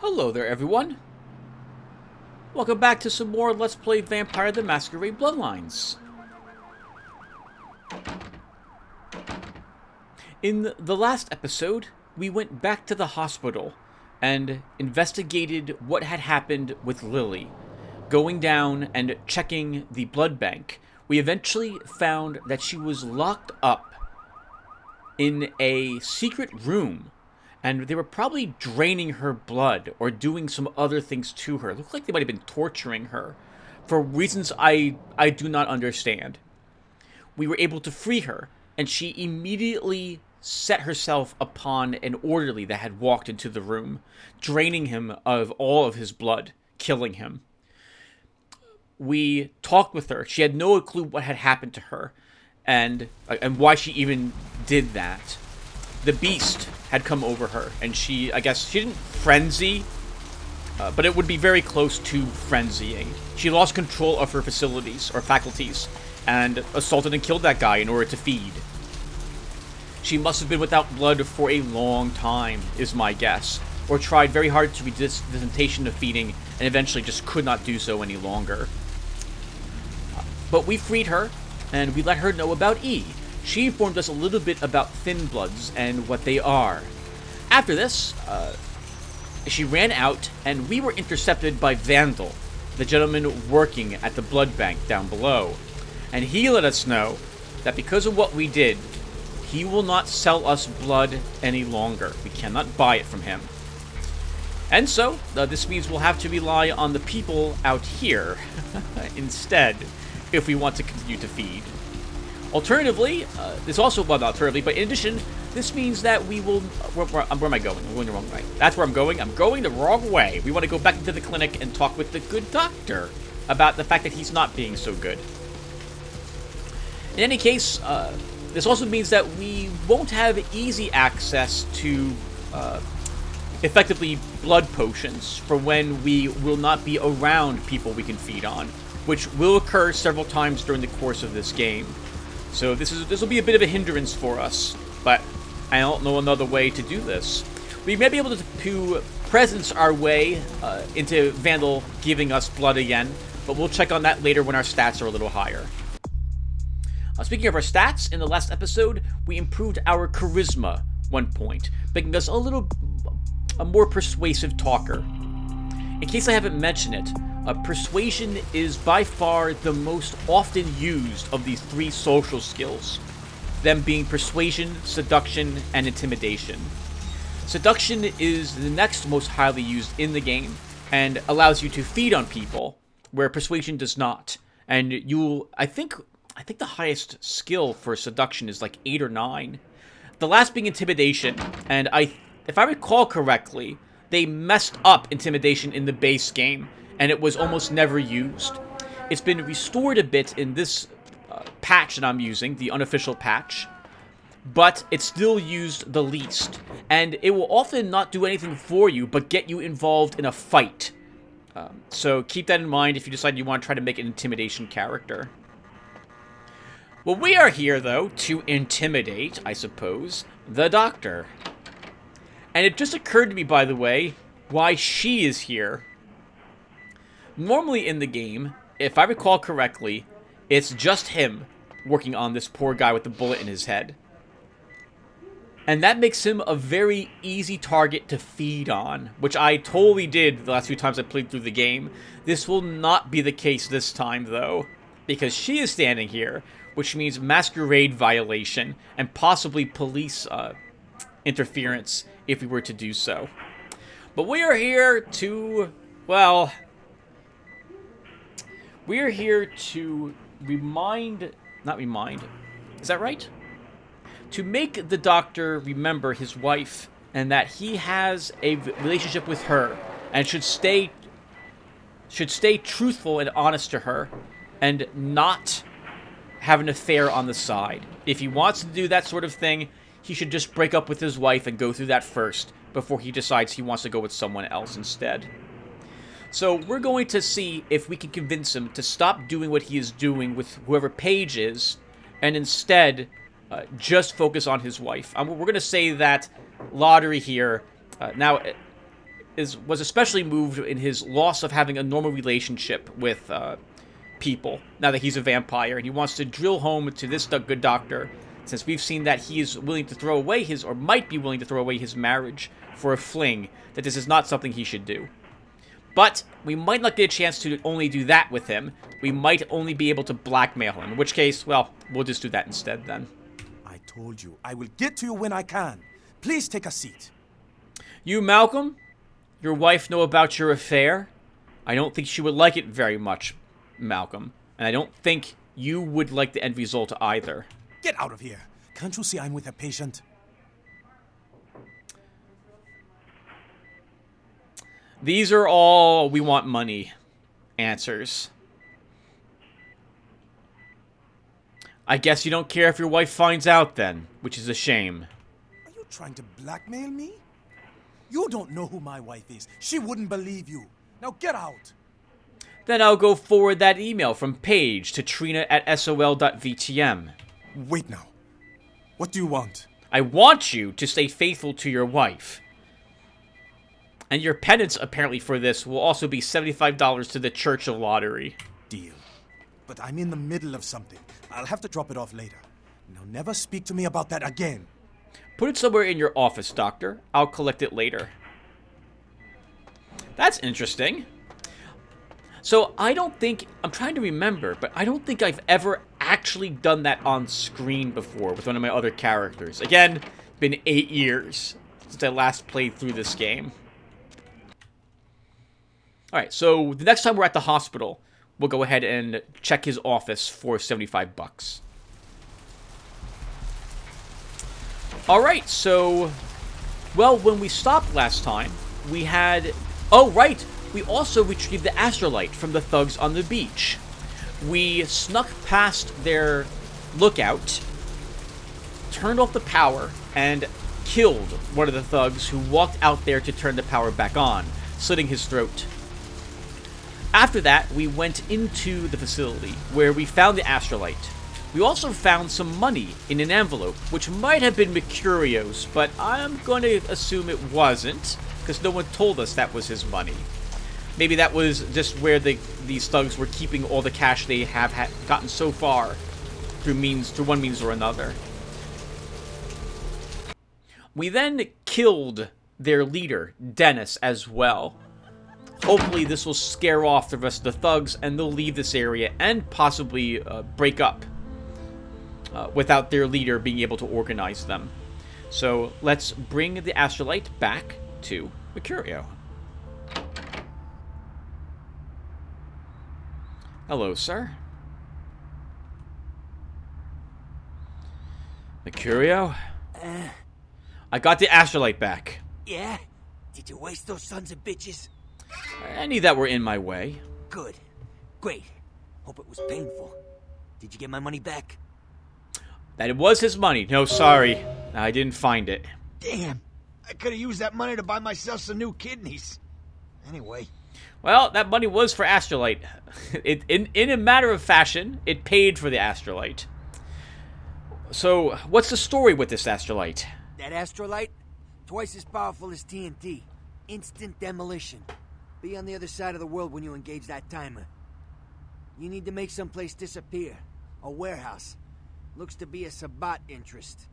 Hello there, everyone. Welcome back to some more Let's Play Vampire the Masquerade-Bloodlines. In the last episode, we went back to the hospital and investigated what had happened with Lily. Going down and checking the blood bank, we eventually found that she was locked up in a secret room, and they were probably draining her blood or doing some other things to her. It looked like they might have been torturing her for reasons I do not understand. We were able to free her, and she immediately set herself upon an orderly that had walked into the room, draining him of all of his blood, killing him. We talked with her. She had no clue what had happened to her and why she even did that. The beast had come over her, and I guess she didn't frenzy, but it would be very close to frenzying. She lost control of her faculties, and assaulted and killed that guy in order to feed. She must have been without blood for a long time, is my guess, or tried very hard to resist the temptation of feeding, and eventually just could not do so any longer. But we freed her, and we let her know about E. She informed us a little bit about thin bloods and what they are. After this, she ran out, and we were intercepted by Vandal, the gentleman working at the blood bank down below. And he let us know that because of what we did, he will not sell us blood any longer. We cannot buy it from him. And so, this means we'll have to rely on the people out here instead, if we want to continue to feed. Alternatively, there's also, well, not alternatively, but in addition, this means that we will, where am I going? I'm going the wrong way. That's where I'm going. I'm going the wrong way. We want to go back into the clinic and talk with the good doctor about the fact that he's not being so good. In any case, this also means that we won't have easy access to, effectively, blood potions for when we will not be around people we can feed on, which will occur several times during the course of this game. So this will be a bit of a hindrance for us, but I don't know another way to do this. We may be able to presence our way into Vandal giving us blood again, but we'll check on that later when our stats are a little higher. Speaking of our stats, in the last episode, we improved our charisma 1 point, making us a more persuasive talker. In case I haven't mentioned it, persuasion is by far the most often used of these three social skills, them being persuasion, seduction, and intimidation. Seduction is the next most highly used in the game, and allows you to feed on people, where persuasion does not. And I think the highest skill for seduction is like 8 or 9. The last being intimidation, and if I recall correctly, they messed up intimidation in the base game, and it was almost never used. It's been restored a bit in this patch that I'm using, the unofficial patch, but it's still used the least, and it will often not do anything for you, but get you involved in a fight. So keep that in mind if you decide you want to try to make an intimidation character. Well, we are here, though, to intimidate, I suppose, the doctor. And it just occurred to me, by the way, why she is here. Normally in the game, if I recall correctly, it's just him working on this poor guy with the bullet in his head. And that makes him a very easy target to feed on, which I totally did the last few times I played through the game. This will not be the case this time, though, because she is standing here, which means masquerade violation and possibly police interference if we were to do so. But we are here to, well, we're here to not remind, is that right? To make the doctor remember his wife and that he has a relationship with her and should stay truthful and honest to her and not have an affair on the side. If he wants to do that sort of thing, he should just break up with his wife and go through that first before he decides he wants to go with someone else instead. So we're going to see if we can convince him to stop doing what he is doing with whoever Paige is, and instead just focus on his wife. We're going to say that Lotaeri here, now was especially moved in his loss of having a normal relationship with people now that he's a vampire, and he wants to drill home to this good doctor, since we've seen that he is willing to throw away his, or might be willing to throw away his marriage for a fling, that this is not something he should do. But we might not get a chance to only do that with him. We might only be able to blackmail him, in which case, well, we'll just do that instead then. I told you, I will get to you when I can. Please take a seat. You, Malcolm? Your wife know about your affair? I don't think she would like it very much, Malcolm. And I don't think you would like the end result either. Get out of here. Can't you see I'm with a patient? These are all we want money answers. I guess you don't care if your wife finds out then, which is a shame. Are you trying to blackmail me? You don't know who my wife is. She wouldn't believe you. Now get out. Then I'll go forward that email from Paige to trina@sol.vtm. Wait now. What do you want? I want you to stay faithful to your wife. And your penance, apparently, for this will also be $75 to the Church of Lotaeri. Deal. But I'm in the middle of something. I'll have to drop it off later. Now never speak to me about that again. Put it somewhere in your office, Doctor. I'll collect it later. That's interesting. So I don't think, I'm trying to remember, but I don't think I've ever actually done that on screen before with one of my other characters. Again, been 8 years since I last played through this game. Alright, so the next time we're at the hospital, we'll go ahead and check his office for $75. Alright, so, well, when we stopped last time, we had, oh, right, we also retrieved the astrolite from the thugs on the beach. We snuck past their lookout, turned off the power, and killed one of the thugs who walked out there to turn the power back on, slitting his throat. After that, we went into the facility, where we found the astrolite. We also found some money in an envelope, which might have been Mercurio's, but I'm going to assume it wasn't, because no one told us that was his money. Maybe that was just where these thugs were keeping all the cash they have gotten so far, through one means or another. We then killed their leader, Dennis, as well. Hopefully this will scare off the rest of the thugs, and they'll leave this area and possibly break up without their leader being able to organize them. So let's bring the astrolite back to Mercurio. Hello, sir. Mercurio? I got the astrolite back. Yeah? Did you waste those sons of bitches? Any that were in my way. Good. Great. Hope it was painful. Did you get my money back? That it was his money. No, sorry. I didn't find it. Damn. I could have used that money to buy myself some new kidneys. Anyway. Well, that money was for astrolite. In a matter of fashion, it paid for the astrolite. So, what's the story with this astrolite? That astrolite? Twice as powerful as TNT. Instant demolition. Be on the other side of the world when you engage that timer. You need to make someplace disappear. A warehouse. Looks to be a Sabbat interest.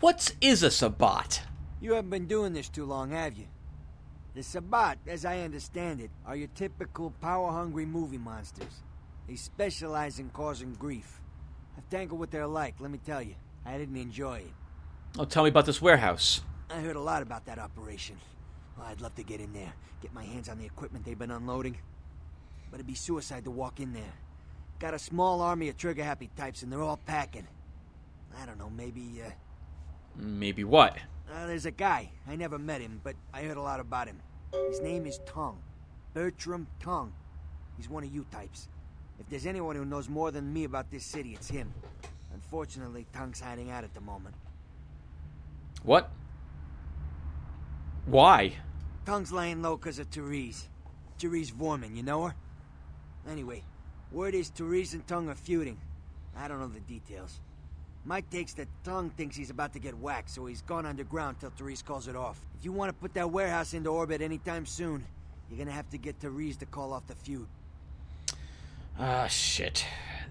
What is a Sabbat? You haven't been doing this too long, have you? The Sabbat, as I understand it, are your typical power-hungry movie monsters. They specialize in causing grief. I've tangled what they're like, let me tell you. I didn't enjoy it. Oh, tell me about this warehouse. I heard a lot about that operation. Well, I'd love to get in there, get my hands on the equipment they've been unloading. But it'd be suicide to walk in there. Got a small army of trigger-happy types, and they're all packing. I don't know, maybe, Maybe what? There's a guy. I never met him, but I heard a lot about him. His name is Tongue. Bertram Tongue. He's one of you types. If there's anyone who knows more than me about this city, it's him. Unfortunately, Tongue's hiding out at the moment. What? Why? Tongue's laying low because of Therese. Therese Vorman, you know her? Anyway, word is Therese and Tongue are feuding. I don't know the details. Mike takes the tongue, thinks he's about to get whacked, so he's gone underground till Therese calls it off. If you want to put that warehouse into orbit anytime soon, you're gonna have to get Therese to call off the feud. Ah, shit.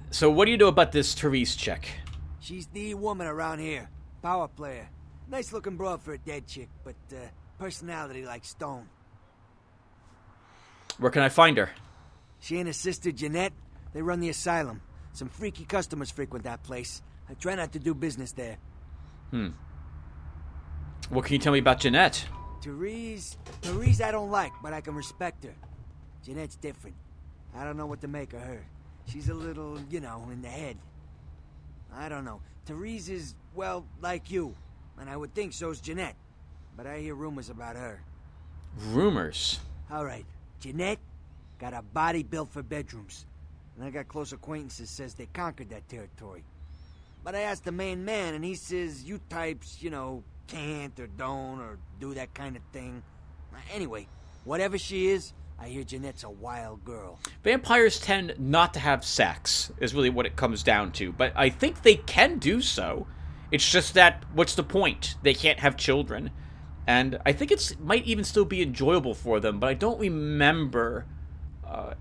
So what do you know about this Therese chick? She's the woman around here. Power player. Nice looking broad for a dead chick, but personality like stone. Where can I find her? She and her sister Jeanette, they run the asylum. Some freaky customers frequent that place. I try not to do business there. What can you tell me about Jeanette? Therese I don't like, but I can respect her. Jeanette's different. I don't know what to make of her. She's a little, you know, in the head. I don't know. Therese is, well, like you. And I would think so's Jeanette. But I hear rumors about her. Rumors? Alright, Jeanette got a body built for bedrooms. And I got close acquaintances says they conquered that territory. But I asked the main man, and he says you types, you know, can't or don't or do that kind of thing. Anyway, whatever she is, I hear Jeanette's a wild girl. Vampires tend not to have sex, is really what it comes down to. But I think they can do so. It's just that, what's the point? They can't have children. And I think it might even still be enjoyable for them, but I don't remember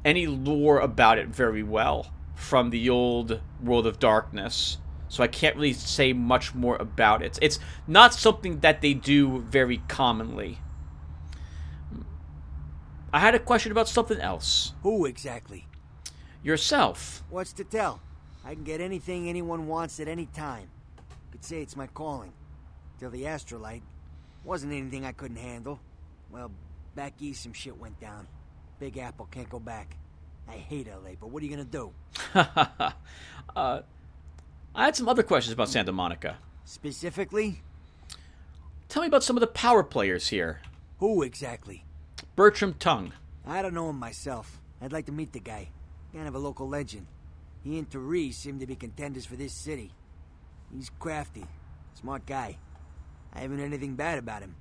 any lore about it very well from the old World of Darkness. So I can't really say much more about it. It's not something that they do very commonly. I had a question about something else. Who exactly? Yourself. What's to tell? I can get anything anyone wants at any time. Could say it's my calling. Till the astrolite. Wasn't anything I couldn't handle. Well, back east some shit went down. Big Apple can't go back. I hate LA, but what are you gonna do? I had some other questions about Santa Monica. Specifically? Tell me about some of the power players here. Who exactly? Bertram Tongue. I don't know him myself. I'd like to meet the guy. Kind of a local legend. He and Therese seem to be contenders for this city. He's crafty. Smart guy. I haven't heard anything bad about him.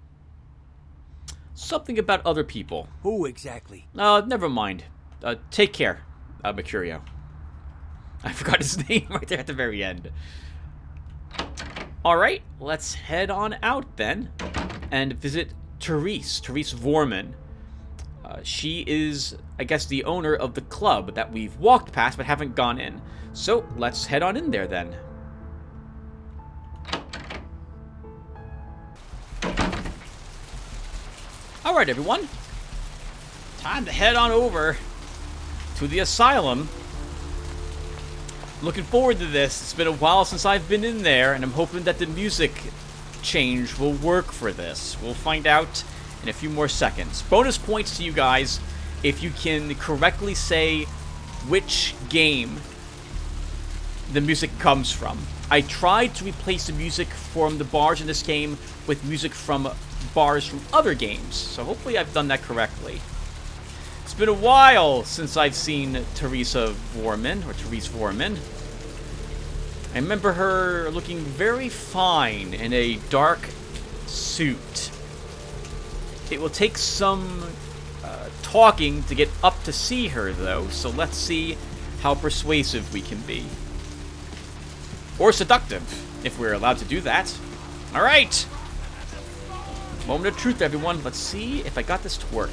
Something about other people. Who exactly? Never mind. Take care, Mercurio. I forgot his name right there at the very end. Alright, let's head on out then and visit Therese Vorman. She is, I guess, the owner of the club that we've walked past but haven't gone in. So, let's head on in there then. Alright, everyone. Time to head on over to the asylum. Looking forward to this. It's been a while since I've been in there, and I'm hoping that the music change will work for this. We'll find out in a few more seconds. Bonus points to you guys if you can correctly say which game the music comes from. I tried to replace the music from the bars in this game with music from bars from other games, so hopefully I've done that correctly. It's been a while since I've seen Therese Vorman. I remember her looking very fine in a dark suit. It will take some talking to get up to see her, though, so let's see how persuasive we can be. Or seductive, if we're allowed to do that. Alright! Moment of truth, everyone. Let's see if I got this to work.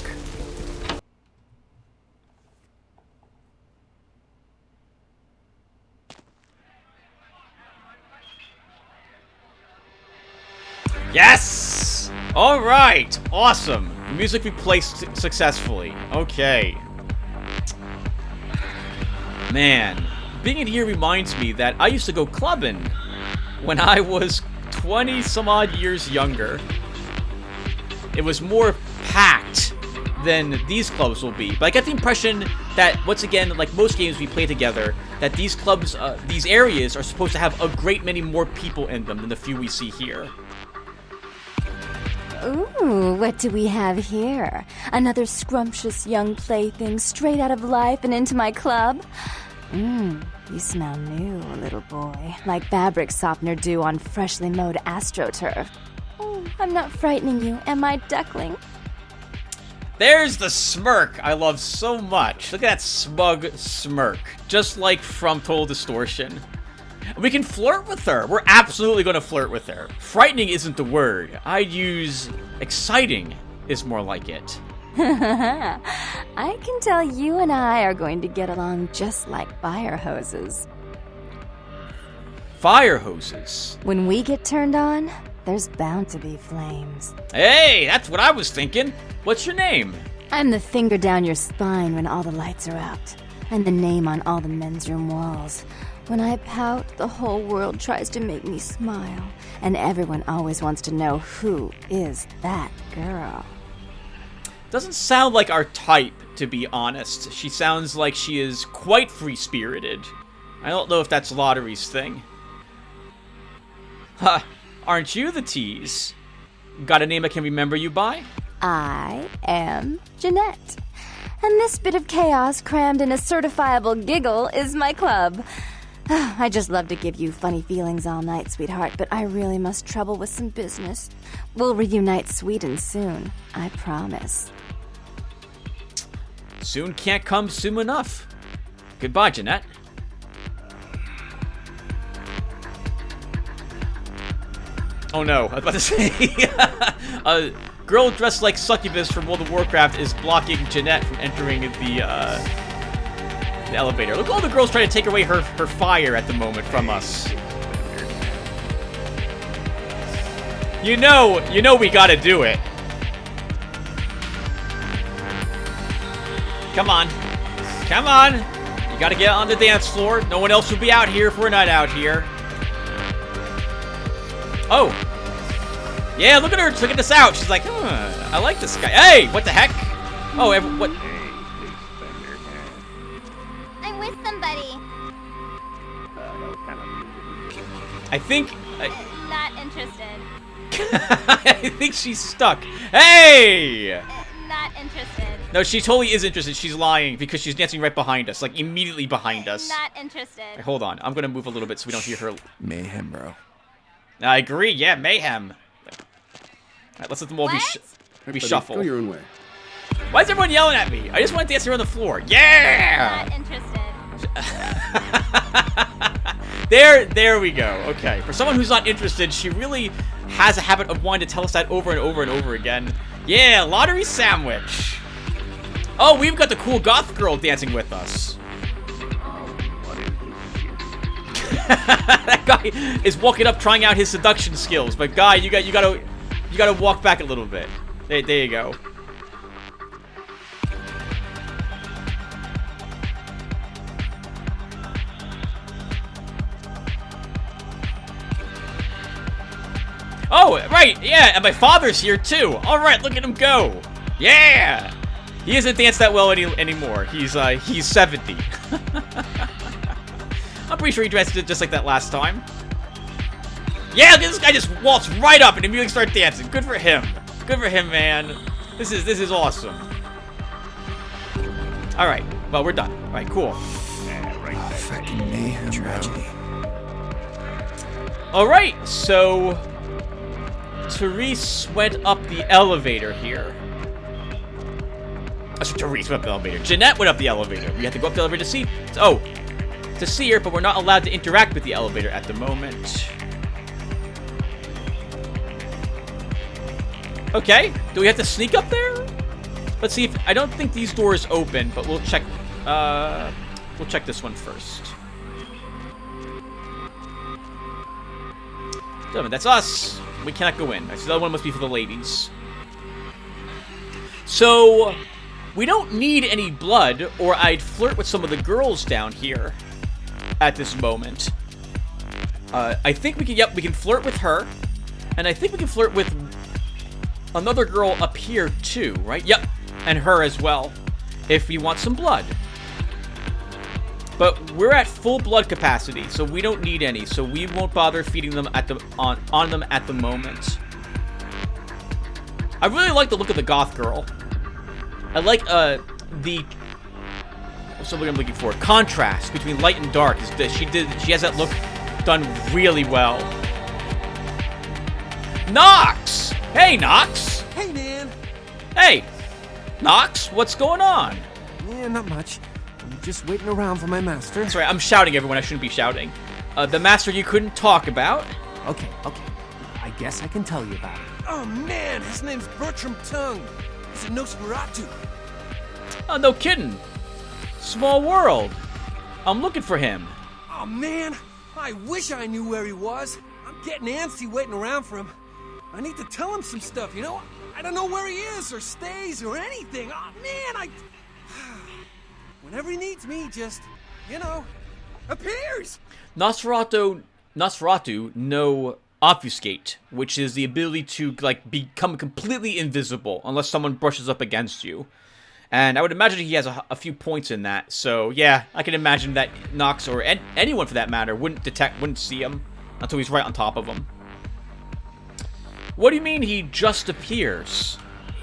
Yes! Alright! Awesome! The music replaced successfully. Okay. Man. Being in here reminds me that I used to go clubbing when I was 20 some odd years younger. It was more packed than these clubs will be. But I get the impression that, once again, like most games we play together, that these clubs, these areas are supposed to have a great many more people in them than the few we see here. Ooh, what do we have here? Another scrumptious young plaything straight out of life and into my club? You smell new, little boy. Like fabric softener dew on freshly mowed astroturf. Oh, I'm not frightening you, am I, duckling? There's the smirk I love so much. Look at that smug smirk. Just like from Total Distortion. We can flirt with her. We're absolutely going to flirt with her. Frightening isn't the word. I'd use exciting is more like it. I can tell you and I are going to get along just like fire hoses. Fire hoses? When we get turned on, there's bound to be flames. Hey, that's what I was thinking. What's your name? I'm the finger down your spine when all the lights are out, and the name on all the men's room walls. When I pout, the whole world tries to make me smile, and everyone always wants to know who is that girl. Doesn't sound like our type, to be honest. She sounds like she is quite free-spirited. I don't know if that's Lotaeri's thing. Huh, aren't you the tease? Got a name I can remember you by? I am Jeanette, and this bit of chaos crammed in a certifiable giggle is my club. I just love to give you funny feelings all night, sweetheart, but I really must trouble with some business. We'll reunite sweet and soon, I promise. Soon can't come soon enough. Goodbye, Jeanette. Oh no, I was about to say, a girl dressed like Succubus from World of Warcraft is blocking Jeanette from entering the elevator. Look at all the girls trying to take away her fire at the moment from us. You know we gotta do it. Come on. Come on. You gotta get on the dance floor. No one else will be out here for a night out here. Oh. Yeah, look at her checking this out. She's like, I like this guy. Hey, what the heck? Oh, what? I'm with somebody. I think... Not interested. I think she's stuck. Hey! Not interested. No, she totally is interested. She's lying because she's dancing right behind us, like immediately behind us. Not interested. Hey, hold on. I'm going to move a little bit so we don't hear her. Mayhem, bro. I agree. Yeah, mayhem. All right, let's let them all be shuffled. Go your own way. Why is everyone yelling at me? I just want to dance around the floor. Yeah! Not interested. There we go. Okay. For someone who's not interested, she really has a habit of wanting to tell us that over and over and over again. Yeah, Lotaeri sandwich. Oh, we've got the cool goth girl dancing with us. That guy is walking up trying out his seduction skills, but guy, you gotta walk back a little bit. There you go. Oh, right, yeah, and my father's here too. All right, look at him go. Yeah. He doesn't dance that well anymore. He's 70. I'm pretty sure he dressed it just like that last time. Yeah, this guy just waltzed right up and immediately started dancing. Good for him. Good for him, man. This is awesome. All right, well, we're done. All right, cool. Fucking mayhem, tragedy. All right, so Therese went up the elevator here. Oh, so Therese went up the elevator. Jeanette went up the elevator. We have to go up the elevator to see her, but we're not allowed to interact with the elevator at the moment. Okay, do we have to sneak up there? Let's see if... I don't think these doors open, but we'll check... we'll check this one first. Gentlemen, that's us. We cannot go in. So the other one must be for the ladies. So... we don't need any blood, or I'd flirt with some of the girls down here at this moment. I think we can... Yep, we can flirt with her. And I think we can flirt with another girl up here, too, right? Yep, and her as well, if we want some blood. But we're at full blood capacity, so we don't need any, so we won't bother feeding them at on them at the moment. I really like the look of the goth girl. I like the what's the word I'm looking for? Contrast between light and dark. She has that look done really well. Nox! Hey, Nox! Hey, man! Hey! Nox, what's going on? Yeah, not much. I'm just waiting around for my master. That's right, I'm shouting, everyone. I shouldn't be shouting. The master you couldn't talk about? Okay. I guess I can tell you about it. Oh man, his name's Bertram Tongue. He's a Nosferatu. Oh, no kidding. Small world. I'm looking for him. Oh man, I wish I knew where he was. I'm getting antsy waiting around for him. I need to tell him some stuff, you know? I don't know where he is or stays or anything. Oh man, whenever he needs me, he just, you know, appears. Nosferatu know obfuscate, which is the ability to like become completely invisible unless someone brushes up against you. And I would imagine he has a few points in that. So yeah, I can imagine that Nox or anyone for that matter wouldn't see him until he's right on top of him. What do you mean he just appears?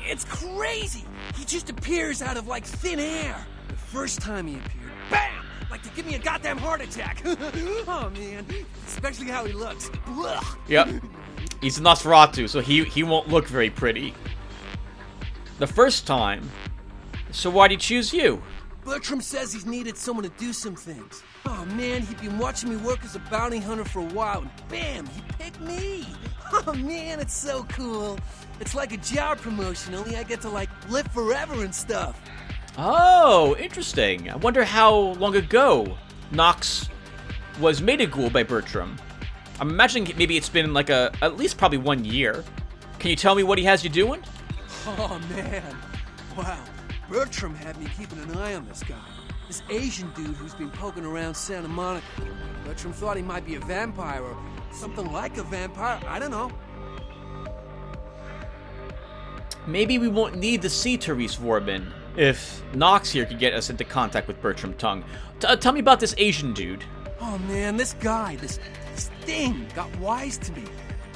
It's crazy. He just appears out of like thin air. The first time he appeared, bam! Like to give me a goddamn heart attack. Oh man, especially how he looks. Ugh. Yep, he's a Nosferatu, so he won't look very pretty. The first time. So why'd he choose you? Bertram says he's needed someone to do some things. Oh man, he'd been watching me work as a bounty hunter for a while, and bam, he picked me. Oh man, it's so cool. It's like a job promotion, only I get to like live forever and stuff. Oh, interesting. I wonder how long ago Nox was made a ghoul by Bertram. I'm imagining maybe it's been like at least probably 1 year. Can you tell me what he has you doing? Oh man, wow. Bertram had me keeping an eye on this guy. This Asian dude who's been poking around Santa Monica. Bertram thought he might be a vampire or something like a vampire. I don't know. Maybe we won't need to see Therese Vorbin if Nox here could get us into contact with Bertram Tongue. Tell me about this Asian dude. Oh man, this guy, this thing got wise to me.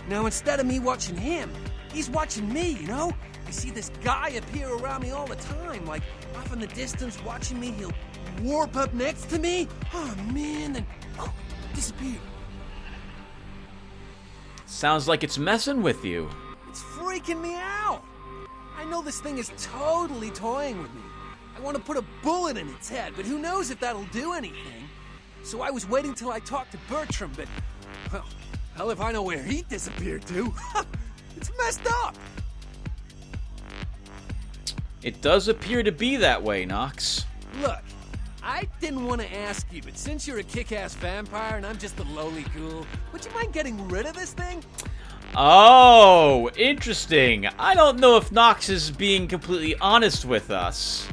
Now instead of me watching him, he's watching me, you know? I see this guy appear around me all the time, like off in the distance watching me. He'll warp up next to me. Oh man, then disappear. Sounds like it's messing with you. It's freaking me out. I know this thing is totally toying with me. I want to put a bullet in its head, but who knows if that'll do anything. So I was waiting till I talked to Bertram, but, well, hell if I know where he disappeared to. It's messed up. It does appear to be that way, Nox. Look, I didn't want to ask you, but since you're a kick-ass vampire and I'm just a lowly ghoul, would you mind getting rid of this thing? Oh, interesting. I don't know if Nox is being completely honest with us.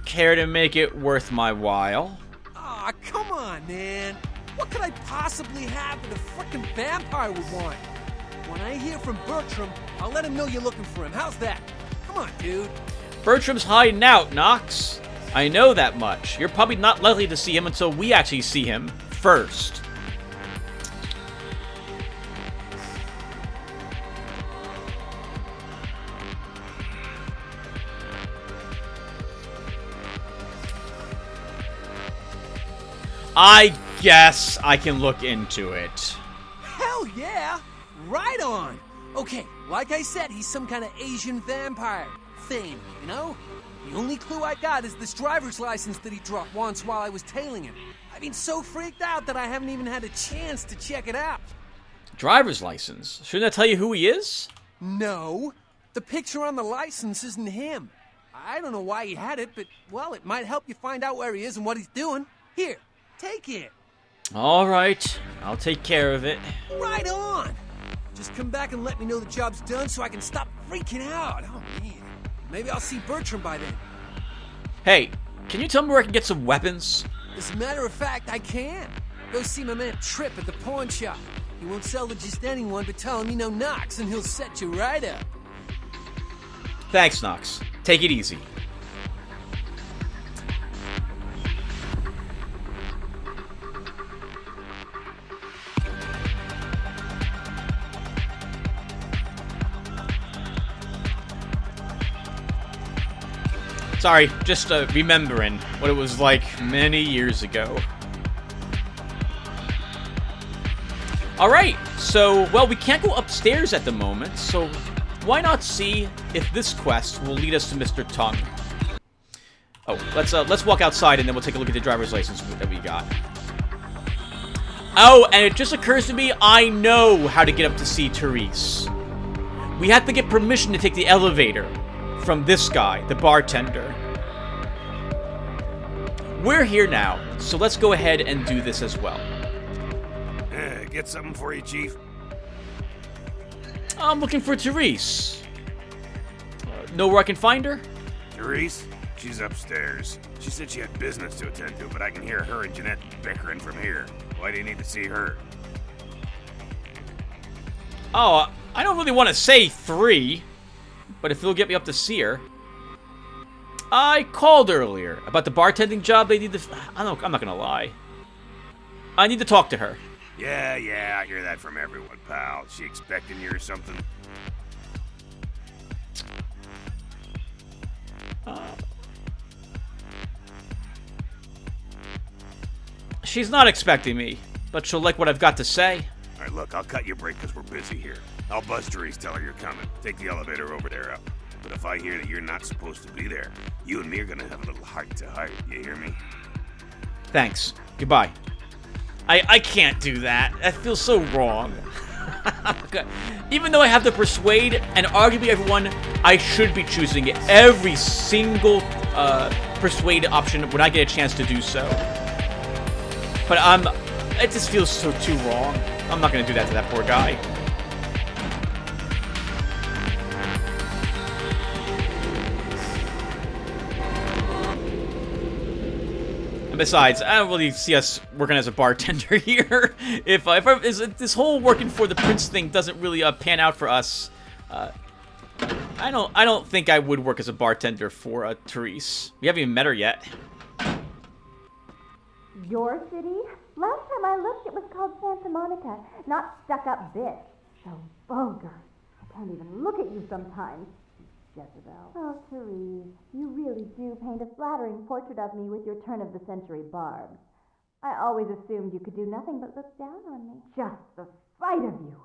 Care to make it worth my while? Aw, come on, man. What could I possibly have that a frickin' vampire would want? When I hear from Bertram, I'll let him know you're looking for him. How's that? Come on, dude. Bertram's hiding out, Nox. I know that much. You're probably not likely to see him until we actually see him first. I guess I can look into it. Hell yeah! Right on! Okay, like I said, he's some kind of Asian vampire thing, you know? The only clue I got is this driver's license that he dropped once while I was tailing him. I've been so freaked out that I haven't even had a chance to check it out. Driver's license? Shouldn't I tell you who he is? No. The picture on the license isn't him. I don't know why he had it, but, well, it might help you find out where he is and what he's doing. Here, take it. All right, I'll take care of it. Right on! Just come back and let me know the job's done so I can stop freaking out. Oh, man. Maybe I'll see Bertram by then. Hey, can you tell me where I can get some weapons? As a matter of fact, I can. Go see my man Trip at the pawn shop. He won't sell to just anyone, but tell him you know Nox, and he'll set you right up. Thanks, Nox. Take it easy. Sorry, just remembering what it was like many years ago. Alright, so, well, we can't go upstairs at the moment, so why not see if this quest will lead us to Mr. Tongue. Oh, let's walk outside and then we'll take a look at the driver's license that we got. Oh, and it just occurs to me, I know how to get up to see Therese. We have to get permission to take the elevator from this guy, the bartender. We're here now, so let's go ahead and do this as well. Get something for you, Chief? I'm looking for Therese. Know where I can find her? Therese? She's upstairs. She said she had business to attend to, but I can hear her and Jeanette bickering from here. Why do you need to see her? Oh, I don't really want to say 3, but if it'll get me up to see her. I called earlier about the bartending job they need to... I'm not gonna lie. I need to talk to her. Yeah, I hear that from everyone, pal. She expecting you or something? She's not expecting me, but she'll like what I've got to say. Alright, look, I'll cut your break because we're busy here. I'll buzz Therese, tell her you're coming. Take the elevator over there up. But if I hear that you're not supposed to be there, you and me are gonna have a little heart-to-heart. You hear me? Thanks. Goodbye. I can't do that. That feels so wrong. Even though I have to persuade and arguably everyone, I should be choosing every single persuade option when I get a chance to do so. But it just feels so too wrong. I'm not gonna do that to that poor guy. And besides, I don't really see us working as a bartender here. If this whole working for the prince thing doesn't really pan out for us, I don't think I would work as a bartender for Therese. We haven't even met her yet. Your city? Last time I looked, it was called Santa Monica, not stuck-up bitch. So vulgar. I can't even look at you sometimes. Jezebel. Oh, Therese, you really do paint a flattering portrait of me with your turn-of-the-century barbs. I always assumed you could do nothing but look down on me. Just the sight of you.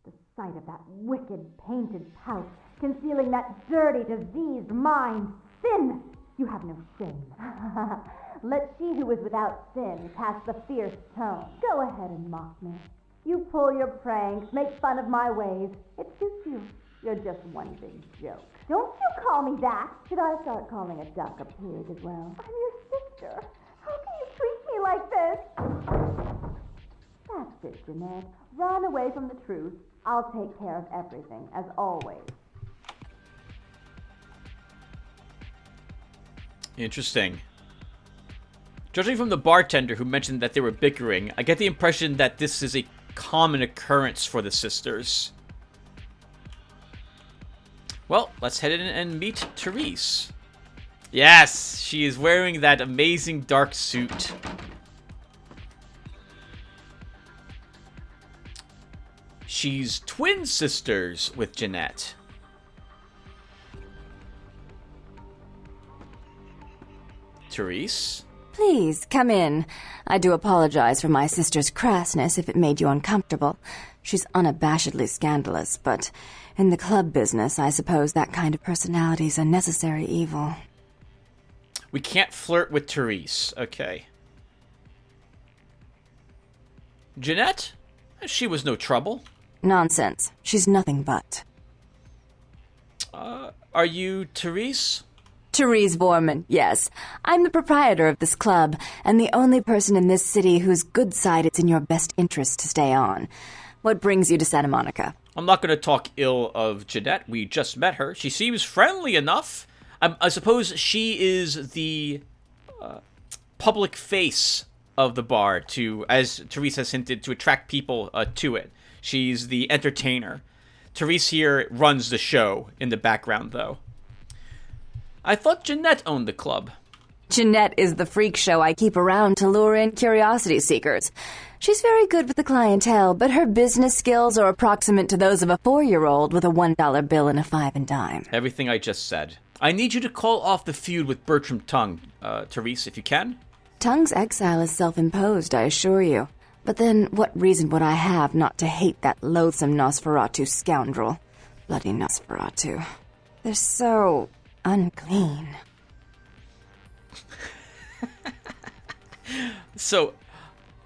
The sight of that wicked painted pout, concealing that dirty, diseased mind. Sin! You have no shame. Let she who is without sin cast the fierce tone. Go ahead and mock me. You pull your pranks, make fun of my ways. It suits you. You're just one big joke. Don't you call me that! Should I start calling a duck a pig as well? I'm your sister. How can you treat me like this? That's it, Jeanette. Run away from the truth. I'll take care of everything, as always. Interesting. Judging from the bartender who mentioned that they were bickering, I get the impression that this is a common occurrence for the sisters. Well, let's head in and meet Therese. Yes, she is wearing that amazing dark suit. She's twin sisters with Jeanette. Therese? Please, come in. I do apologize for my sister's crassness if it made you uncomfortable. She's unabashedly scandalous, but in the club business, I suppose that kind of personality's a necessary evil. We can't flirt with Therese. Okay. Jeanette? She was no trouble. Nonsense. She's nothing but. Are you Therese? Therese Borman, yes. I'm the proprietor of this club, and the only person in this city whose good side it's in your best interest to stay on. What brings you to Santa Monica? I'm not going to talk ill of Jeanette. We just met her. She seems friendly enough. I suppose she is the public face of the bar to, as Therese has hinted, to attract people to it. She's the entertainer. Therese here runs the show in the background, though. I thought Jeanette owned the club. Jeanette is the freak show I keep around to lure in curiosity seekers. She's very good with the clientele, but her business skills are approximate to those of a 4-year-old with a $1 bill and a 5 and dime. Everything I just said. I need you to call off the feud with Bertram Tongue, Therese, if you can. Tongue's exile is self-imposed, I assure you. But then what reason would I have not to hate that loathsome Nosferatu scoundrel? Bloody Nosferatu. They're so unclean. So,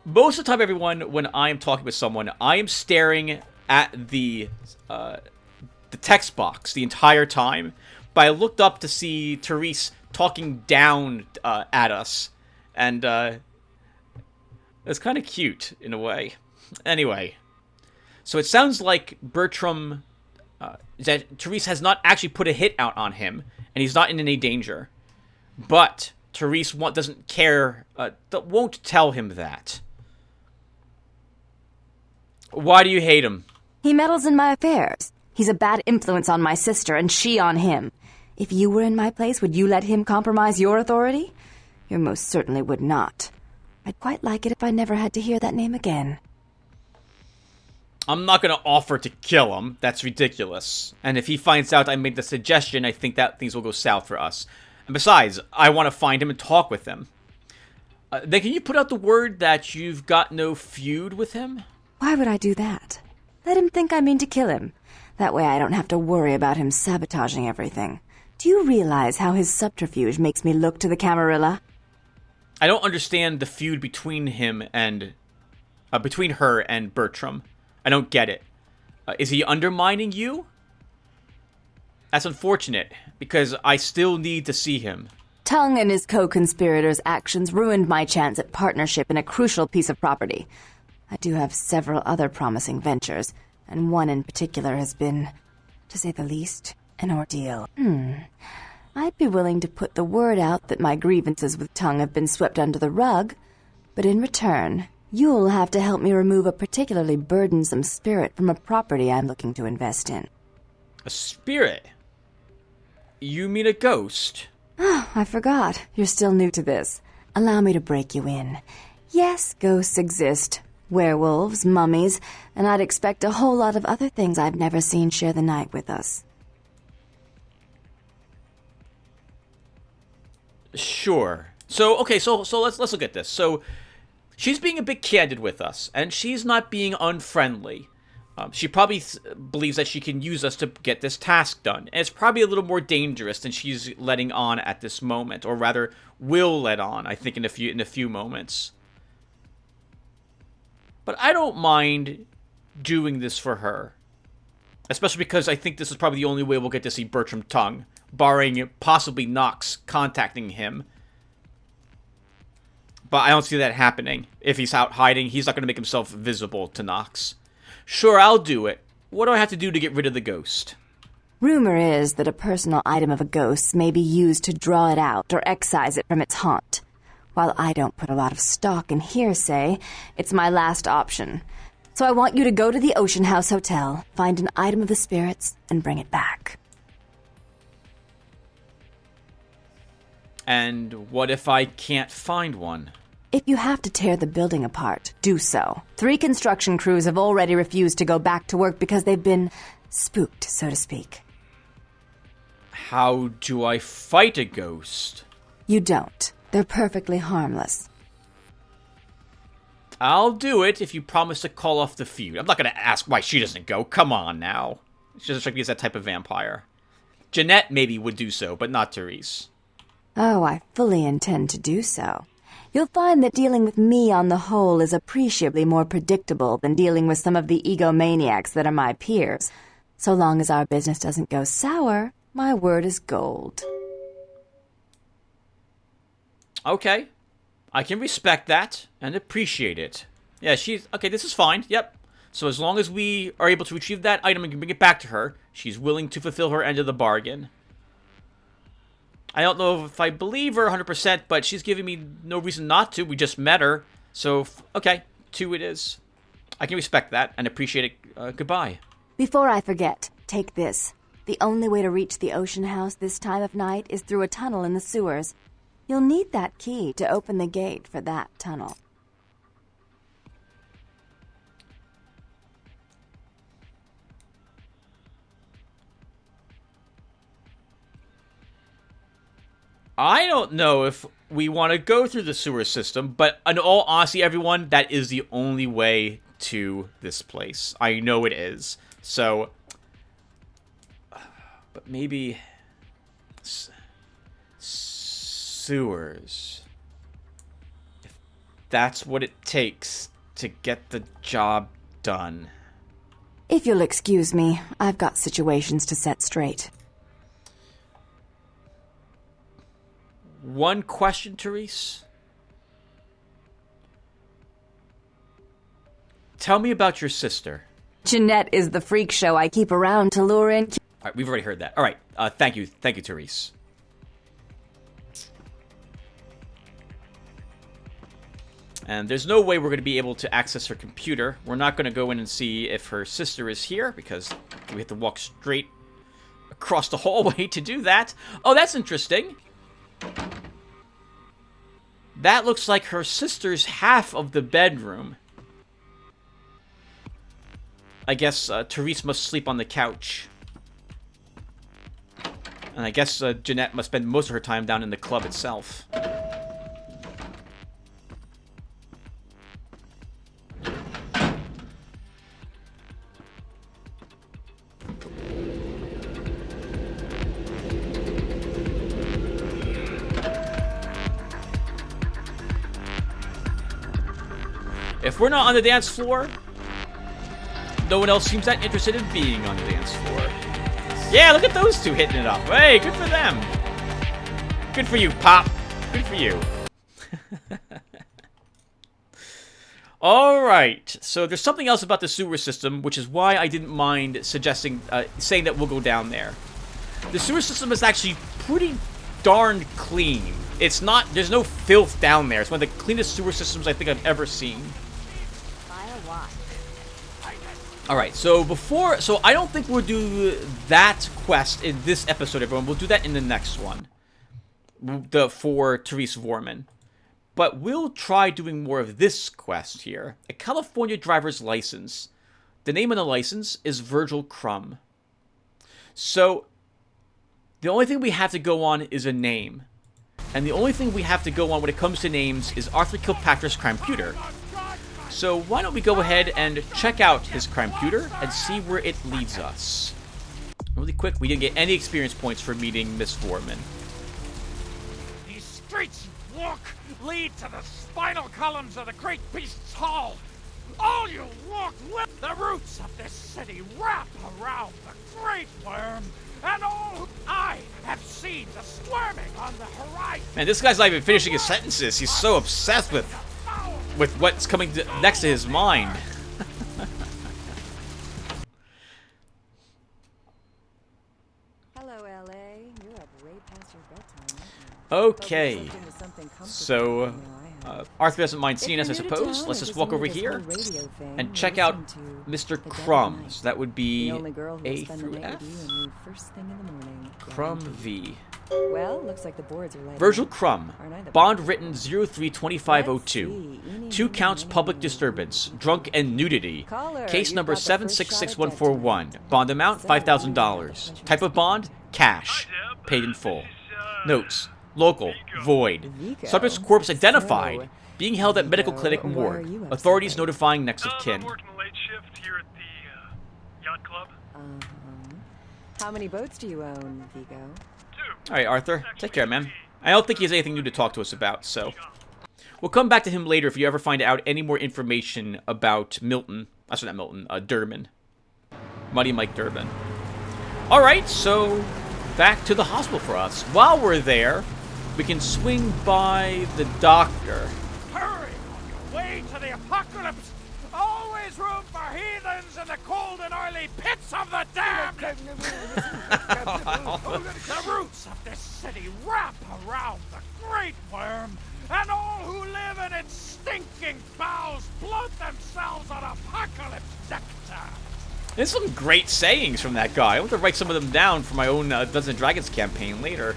Most of the time, everyone, when I am talking with someone, I am staring at the text box the entire time. But I looked up to see Therese talking down at us, and it's kind of cute in a way. Anyway, so it sounds like Bertram, that Therese has not actually put a hit out on him, and he's not in any danger. But Therese doesn't care, won't tell him that. Why do you hate him? He meddles in my affairs. He's a bad influence on my sister, and she on him. If you were in my place, would you let him compromise your authority? You most certainly would not. I'd quite like it if I never had to hear that name again. I'm not going to offer to kill him. That's ridiculous. And if he finds out I made the suggestion, I think that things will go south for us. And besides, I want to find him and talk with him. Then can you put out the word that you've got no feud with him? Why would I do that? Let him think I mean to kill him. That way I don't have to worry about him sabotaging everything. Do you realize how his subterfuge makes me look to the Camarilla? I don't understand the feud between him and... between her and Bertram. I don't get it. Is he undermining you? That's unfortunate, because I still need to see him. Tongue and his co-conspirators' actions ruined my chance at partnership in a crucial piece of property. I do have several other promising ventures, and one in particular has been, to say the least, an ordeal. I'd be willing to put the word out that my grievances with Tongue have been swept under the rug, but in return, you'll have to help me remove a particularly burdensome spirit from a property I'm looking to invest in. A spirit? You mean a ghost? Oh, I forgot. You're still new to this. Allow me to break you in. Yes, ghosts exist. Werewolves, mummies, and I'd expect a whole lot of other things I've never seen share the night with us. Sure. So, okay, so let's look at this. So, she's being a bit candid with us, and she's not being unfriendly. She probably believes that she can use us to get this task done, and it's probably a little more dangerous than she's letting on at this moment, or rather, will let on, I think, in a few moments. But I don't mind doing this for her. Especially because I think this is probably the only way we'll get to see Bertram Tongue, barring possibly Knox contacting him. But I don't see that happening. If he's out hiding, he's not going to make himself visible to Knox. Sure, I'll do it. What do I have to do to get rid of the ghost? Rumor is that a personal item of a ghost may be used to draw it out or excise it from its haunt. While I don't put a lot of stock in hearsay, it's my last option. So I want you to go to the Ocean House Hotel, find an item of the spirits, and bring it back. And what if I can't find one? If you have to tear the building apart, do so. 3 construction crews have already refused to go back to work because they've been spooked, so to speak. How do I fight a ghost? You don't. They're perfectly harmless. I'll do it if you promise to call off the feud. I'm not going to ask why she doesn't go. Come on now. She doesn't strike me as that type of vampire. Jeanette maybe would do so, but not Therese. Oh, I fully intend to do so. You'll find that dealing with me on the whole is appreciably more predictable than dealing with some of the egomaniacs that are my peers. So long as our business doesn't go sour, my word is gold. Okay. I can respect that and appreciate it. Yeah, she's... Okay, this is fine. Yep. So as long as we are able to retrieve that item and can bring it back to her, she's willing to fulfill her end of the bargain. I don't know if I believe her 100%, but she's giving me no reason not to. We just met her. So, okay, 2 it is. I can respect that and appreciate it. Goodbye. Before I forget, take this. The only way to reach the Ocean House this time of night is through a tunnel in the sewers. You'll need that key to open the gate for that tunnel. I don't know if we want to go through the sewer system, but in all honesty, everyone, that is the only way to this place. I know it is. So, but maybe sewers. that's what it takes to get the job done. If you'll excuse me, I've got situations to set straight. One question, Therese. Tell me about your sister. Jeanette is the freak show I keep around to lure in... All right, we've already heard that. All right, thank you, Therese. And there's no way we're going to be able to access her computer. We're not going to go in and see if her sister is here, because we have to walk straight across the hallway to do that. Oh, that's interesting. That looks like her sister's half of the bedroom. I guess Therese must sleep on the couch. And I guess Jeanette must spend most of her time down in the club itself. If we're not on the dance floor, no one else seems that interested in being on the dance floor. Yeah, look at those two hitting it up. Hey, good for them. Good for you, Pop. Good for you. Alright, so there's something else about the sewer system, which is why I didn't mind suggesting, saying that we'll go down there. The sewer system is actually pretty darn clean. It's not, there's no filth down there. It's one of the cleanest sewer systems I think I've ever seen. Alright, so I don't think we'll do that quest in this episode, everyone. We'll do that in the next one. For Therese Vorman. But we'll try doing more of this quest here. A California driver's license. The name on the license is Virgil Crumb. So, the only thing we have to go on is a name. And the only thing we have to go on when it comes to names is Arthur Kilpatrick's computer. So why don't we go ahead and check out his computer and see where it leads us. Really quick, we didn't get any experience points for meeting Miss Vorman. These streets walk lead to the spinal columns of the great beast's hall. All you walk with the roots of this city wrap around the great worm. And all I have seen the squirming on the horizon. Man, this guy's not even finishing his sentences. He's so obsessed with what's coming next to his mind. Hello, LA. You're up way past your bedtime. Okay. So, Arthur doesn't mind seeing us, I suppose. Let's just walk over here and check out Mr. Crumb. So that would be A through F. Crumb V. Well, looks like the boards are lighting Virgil up. Crumb. Bond written 032502. 2 counts public disturbance. Drunk and nudity. Case number 766141. Bond amount $5,000. Type of bond? Cash. Paid in full. Notes. Local. Void. Subject's corpse identified. Being held at medical clinic morgue. Authorities notifying next of kin. Working late shift here at the yacht club. How many boats do you own, Vigo? Alright, Arthur. Take care, man. I don't think he has anything new to talk to us about, so... We'll come back to him later if you ever find out any more information about Milton. Sorry, not Milton. Durbin. Muddy Mike Durbin. Alright, so... back to the hospital for us. While we're there, we can swing by the doctor. Hurry on your way to the apocalypse. Always room for heathens in the cold and oily pits of the damned. The roots of this city wrap around the great worm, and all who live in its stinking bowels bloat themselves on apocalypse nectar. There's some great sayings from that guy. I want to write some of them down for my own Dungeons & Dragons campaign later.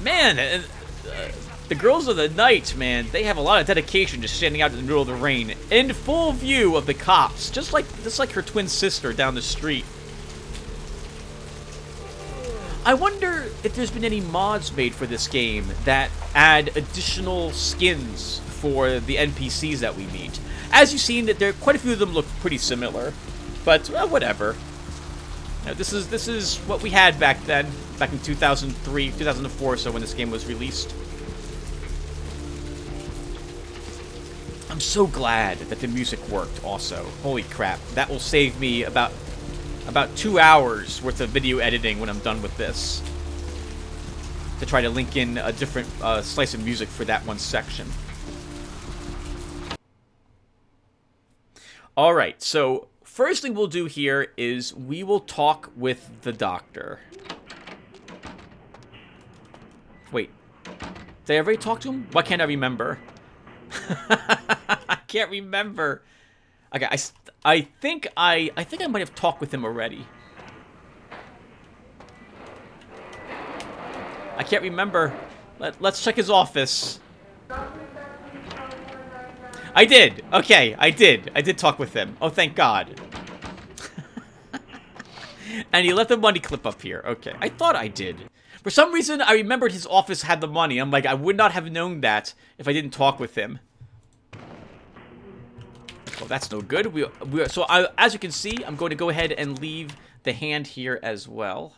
Man, the girls of the night, man, they have a lot of dedication just standing out in the middle of the rain, in full view of the cops, just like her twin sister down the street. I wonder if there's been any mods made for this game that add additional skins for the NPCs that we meet. As you've seen, that there quite a few of them look pretty similar. But, well, whatever. Now, this is what we had back then, back in 2003, 2004 or so when this game was released. I'm so glad that the music worked also. Holy crap. That will save me about 2 hours worth of video editing when I'm done with this. To try to link in a different slice of music for that one section. Alright, so first thing we'll do here is we will talk with the doctor. Wait. Did I already talk to him? Why can't I remember? I can't remember. Okay, I think I might have talked with him already. I can't remember. Let's check his office. I did. Okay, I did talk with him. Oh, thank God. And he left the money clip up here. Okay, I thought I did. For some reason, I remembered his office had the money. I'm like, I would not have known that if I didn't talk with him. Well, that's no good. As you can see, I'm going to go ahead and leave the hand here as well.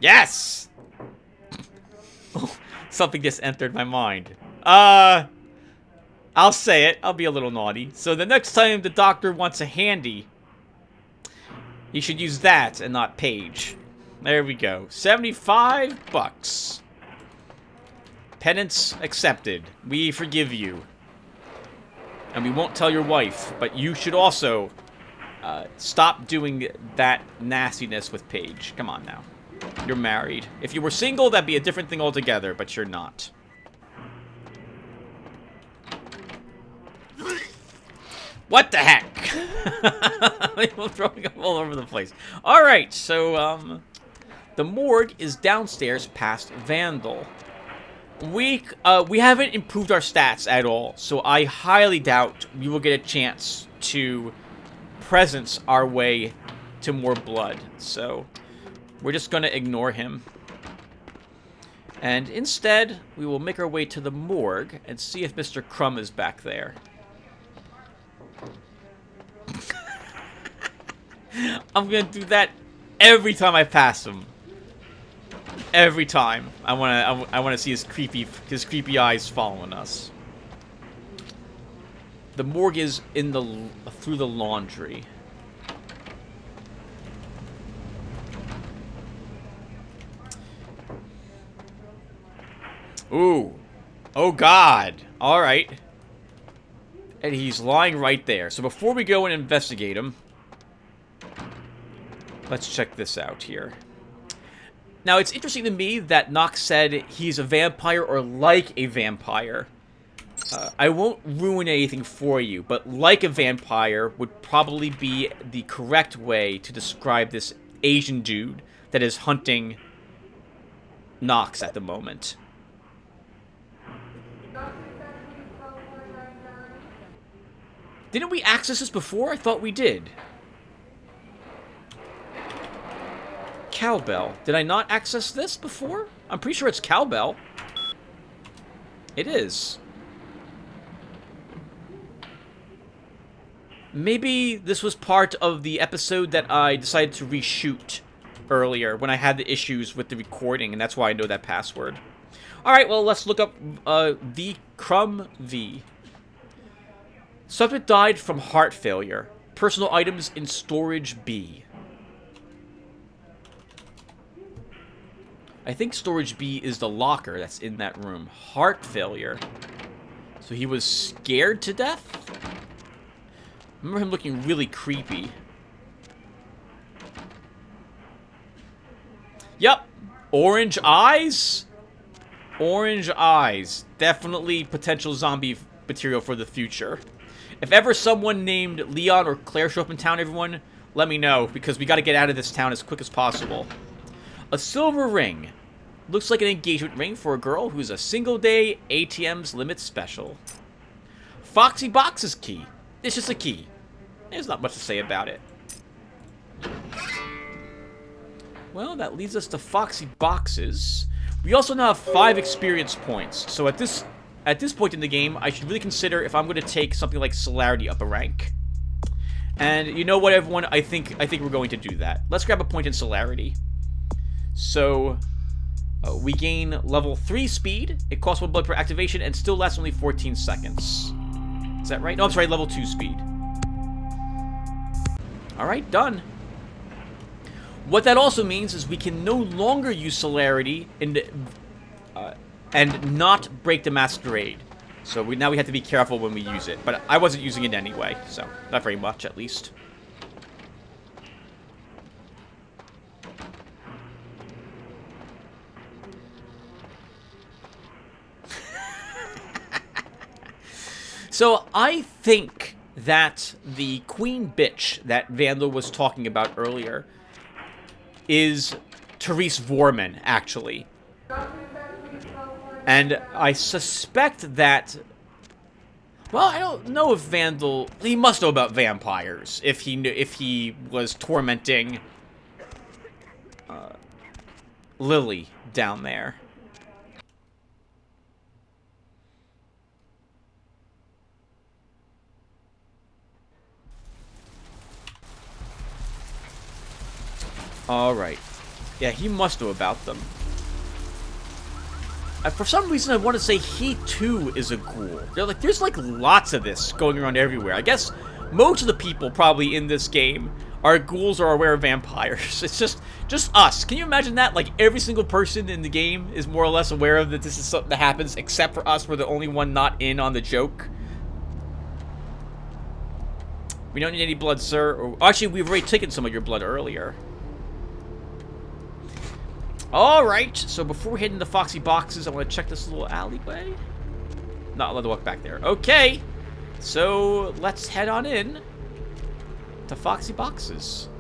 Yes! Something just entered my mind. I'll say it. I'll be a little naughty. So the next time the doctor wants a handy, you should use that and not Paige. There we go. 75 bucks. Penance accepted. We forgive you. And we won't tell your wife, but you should also stop doing that nastiness with Paige. Come on now. You're married. If you were single, that'd be a different thing altogether, but you're not. What the heck? I'm throwing up all over the place. Alright, so, the morgue is downstairs past Vandal. We haven't improved our stats at all, so I highly doubt we will get a chance to presence our way to more blood. So, we're just gonna ignore him. And instead, we will make our way to the morgue and see if Mr. Crumb is back there. I'm gonna do that every time I pass him. Every time. I wanna see his creepy eyes following us. The morgue is through the laundry. Ooh. Oh God. Alright. And he's lying right there. So before we go and investigate him, let's check this out here. Now, it's interesting to me that Nox said he's a vampire or like a vampire. I won't ruin anything for you, but like a vampire would probably be the correct way to describe this Asian dude that is hunting Nox at the moment. Didn't we access this before? I thought we did. Cowbell. Did I not access this before? I'm pretty sure it's cowbell. It is. Maybe this was part of the episode that I decided to reshoot earlier when I had the issues with the recording, and that's why I know that password. Alright, well, let's look up the Crumb V. Subject died from heart failure. Personal items in storage B. I think storage B is the locker that's in that room. Heart failure. So he was scared to death? I remember him looking really creepy. Yep. Orange eyes? Orange eyes. Definitely potential zombie material for the future. If ever someone named Leon or Claire show up in town, everyone, let me know, because we gotta get out of this town as quick as possible. A silver ring. Looks like an engagement ring for a girl who's a single-day ATM's limit special. Foxy Box's key. It's just a key. There's not much to say about it. Well, that leads us to Foxy Boxes. We also now have 5 experience points, so at this point in the game, I should really consider if I'm going to take something like Celerity up a rank. And you know what, everyone? I think we're going to do that. Let's grab a point in Celerity. So, We gain level 3 speed. It costs 1 blood per activation and still lasts only 14 seconds. Is that right? No, I'm sorry, level 2 speed. Alright, done. What that also means is we can no longer use celerity and not break the Masquerade. So now we have to be careful when we use it. But I wasn't using it anyway, so not very much at least. So I think that the queen bitch that Vandal was talking about earlier is Therese Vorman, actually. And I suspect that... Well, I don't know if Vandal... He must know about vampires if he was tormenting Lily down there. Alright. Yeah, he must know about them. For some reason, I want to say he, too, is a ghoul. There's lots of this going around everywhere. I guess most of the people probably in this game are ghouls or are aware of vampires. It's just us. Can you imagine that? Like, every single person in the game is more or less aware of that this is something that happens, except for us. We're the only one not in on the joke. We don't need any blood, sir. Or, actually, we've already taken some of your blood earlier. Alright, so before we head into Foxy Boxes, I want to check this little alleyway. Not allowed to walk back there. Okay, so let's head on in to Foxy Boxes.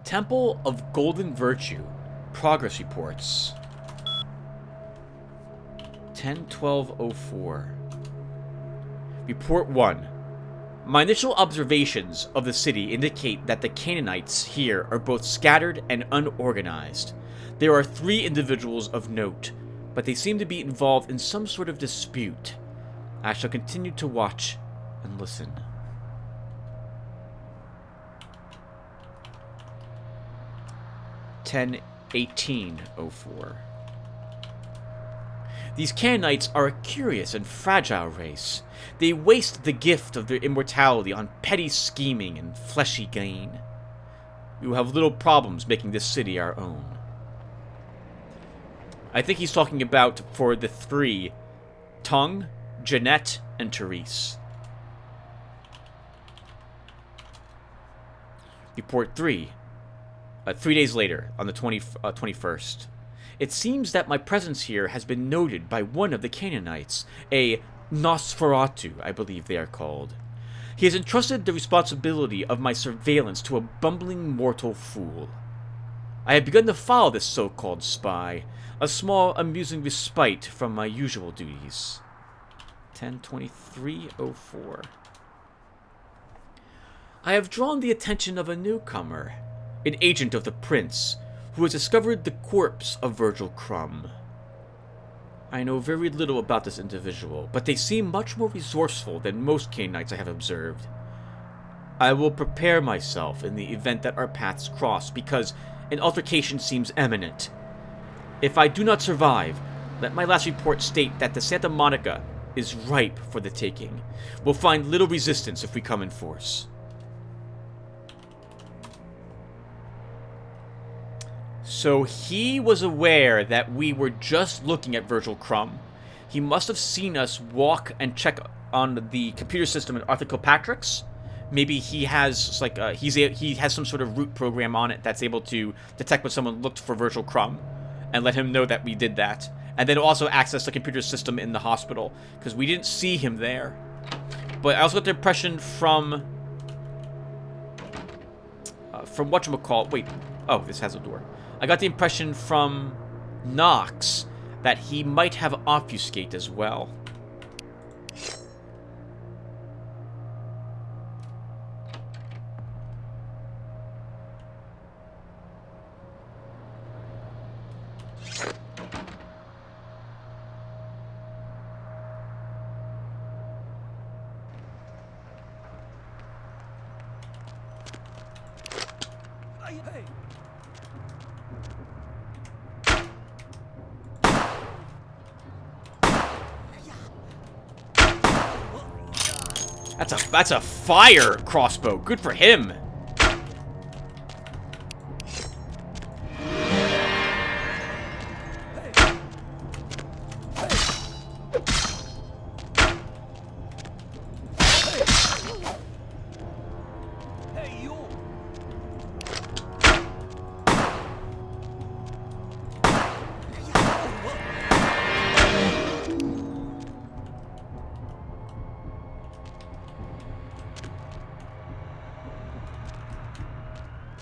Temple of Golden Virtue. Progress reports. 10-12-04. Report 1. My initial observations of the city indicate that the Canaanites here are both scattered and unorganized. There are 3 individuals of note, but they seem to be involved in some sort of dispute. I shall continue to watch and listen. 10-18-04. These Canaanites are a curious and fragile race. They waste the gift of their immortality on petty scheming and fleshy gain. We will have little problems making this city our own. I think he's talking about for the 3, Tung, Jeanette, and Therese. Report 3. 3 days later, on the 21st. It seems that my presence here has been noted by one of the Canaanites, a Nosferatu, I believe they are called. He has entrusted the responsibility of my surveillance to a bumbling mortal fool. I have begun to follow this so-called spy, a small, amusing respite from my usual duties. 10-23-04. I have drawn the attention of a newcomer, an agent of the prince, who has discovered the corpse of Virgil Crumb. I know very little about this individual, but they seem much more resourceful than most Canaanites I have observed. I will prepare myself in the event that our paths cross, because an altercation seems imminent. If I do not survive, let my last report state that the Santa Monica is ripe for the taking. We'll find little resistance if we come in force. So he was aware that we were just looking at Virgil Crumb. He must have seen us walk and check on the computer system at Arthur Kilpatrick's. Maybe he has like he has some sort of root program on it that's able to detect when someone looked for Virgil Crumb, and let him know that we did that, and then also access the computer system in the hospital because we didn't see him there. But I also got the impression from whatchamacallit. Wait, oh, this has a door. I got the impression from Knox that he might have obfuscate as well. That's a fire crossbow. Good for him.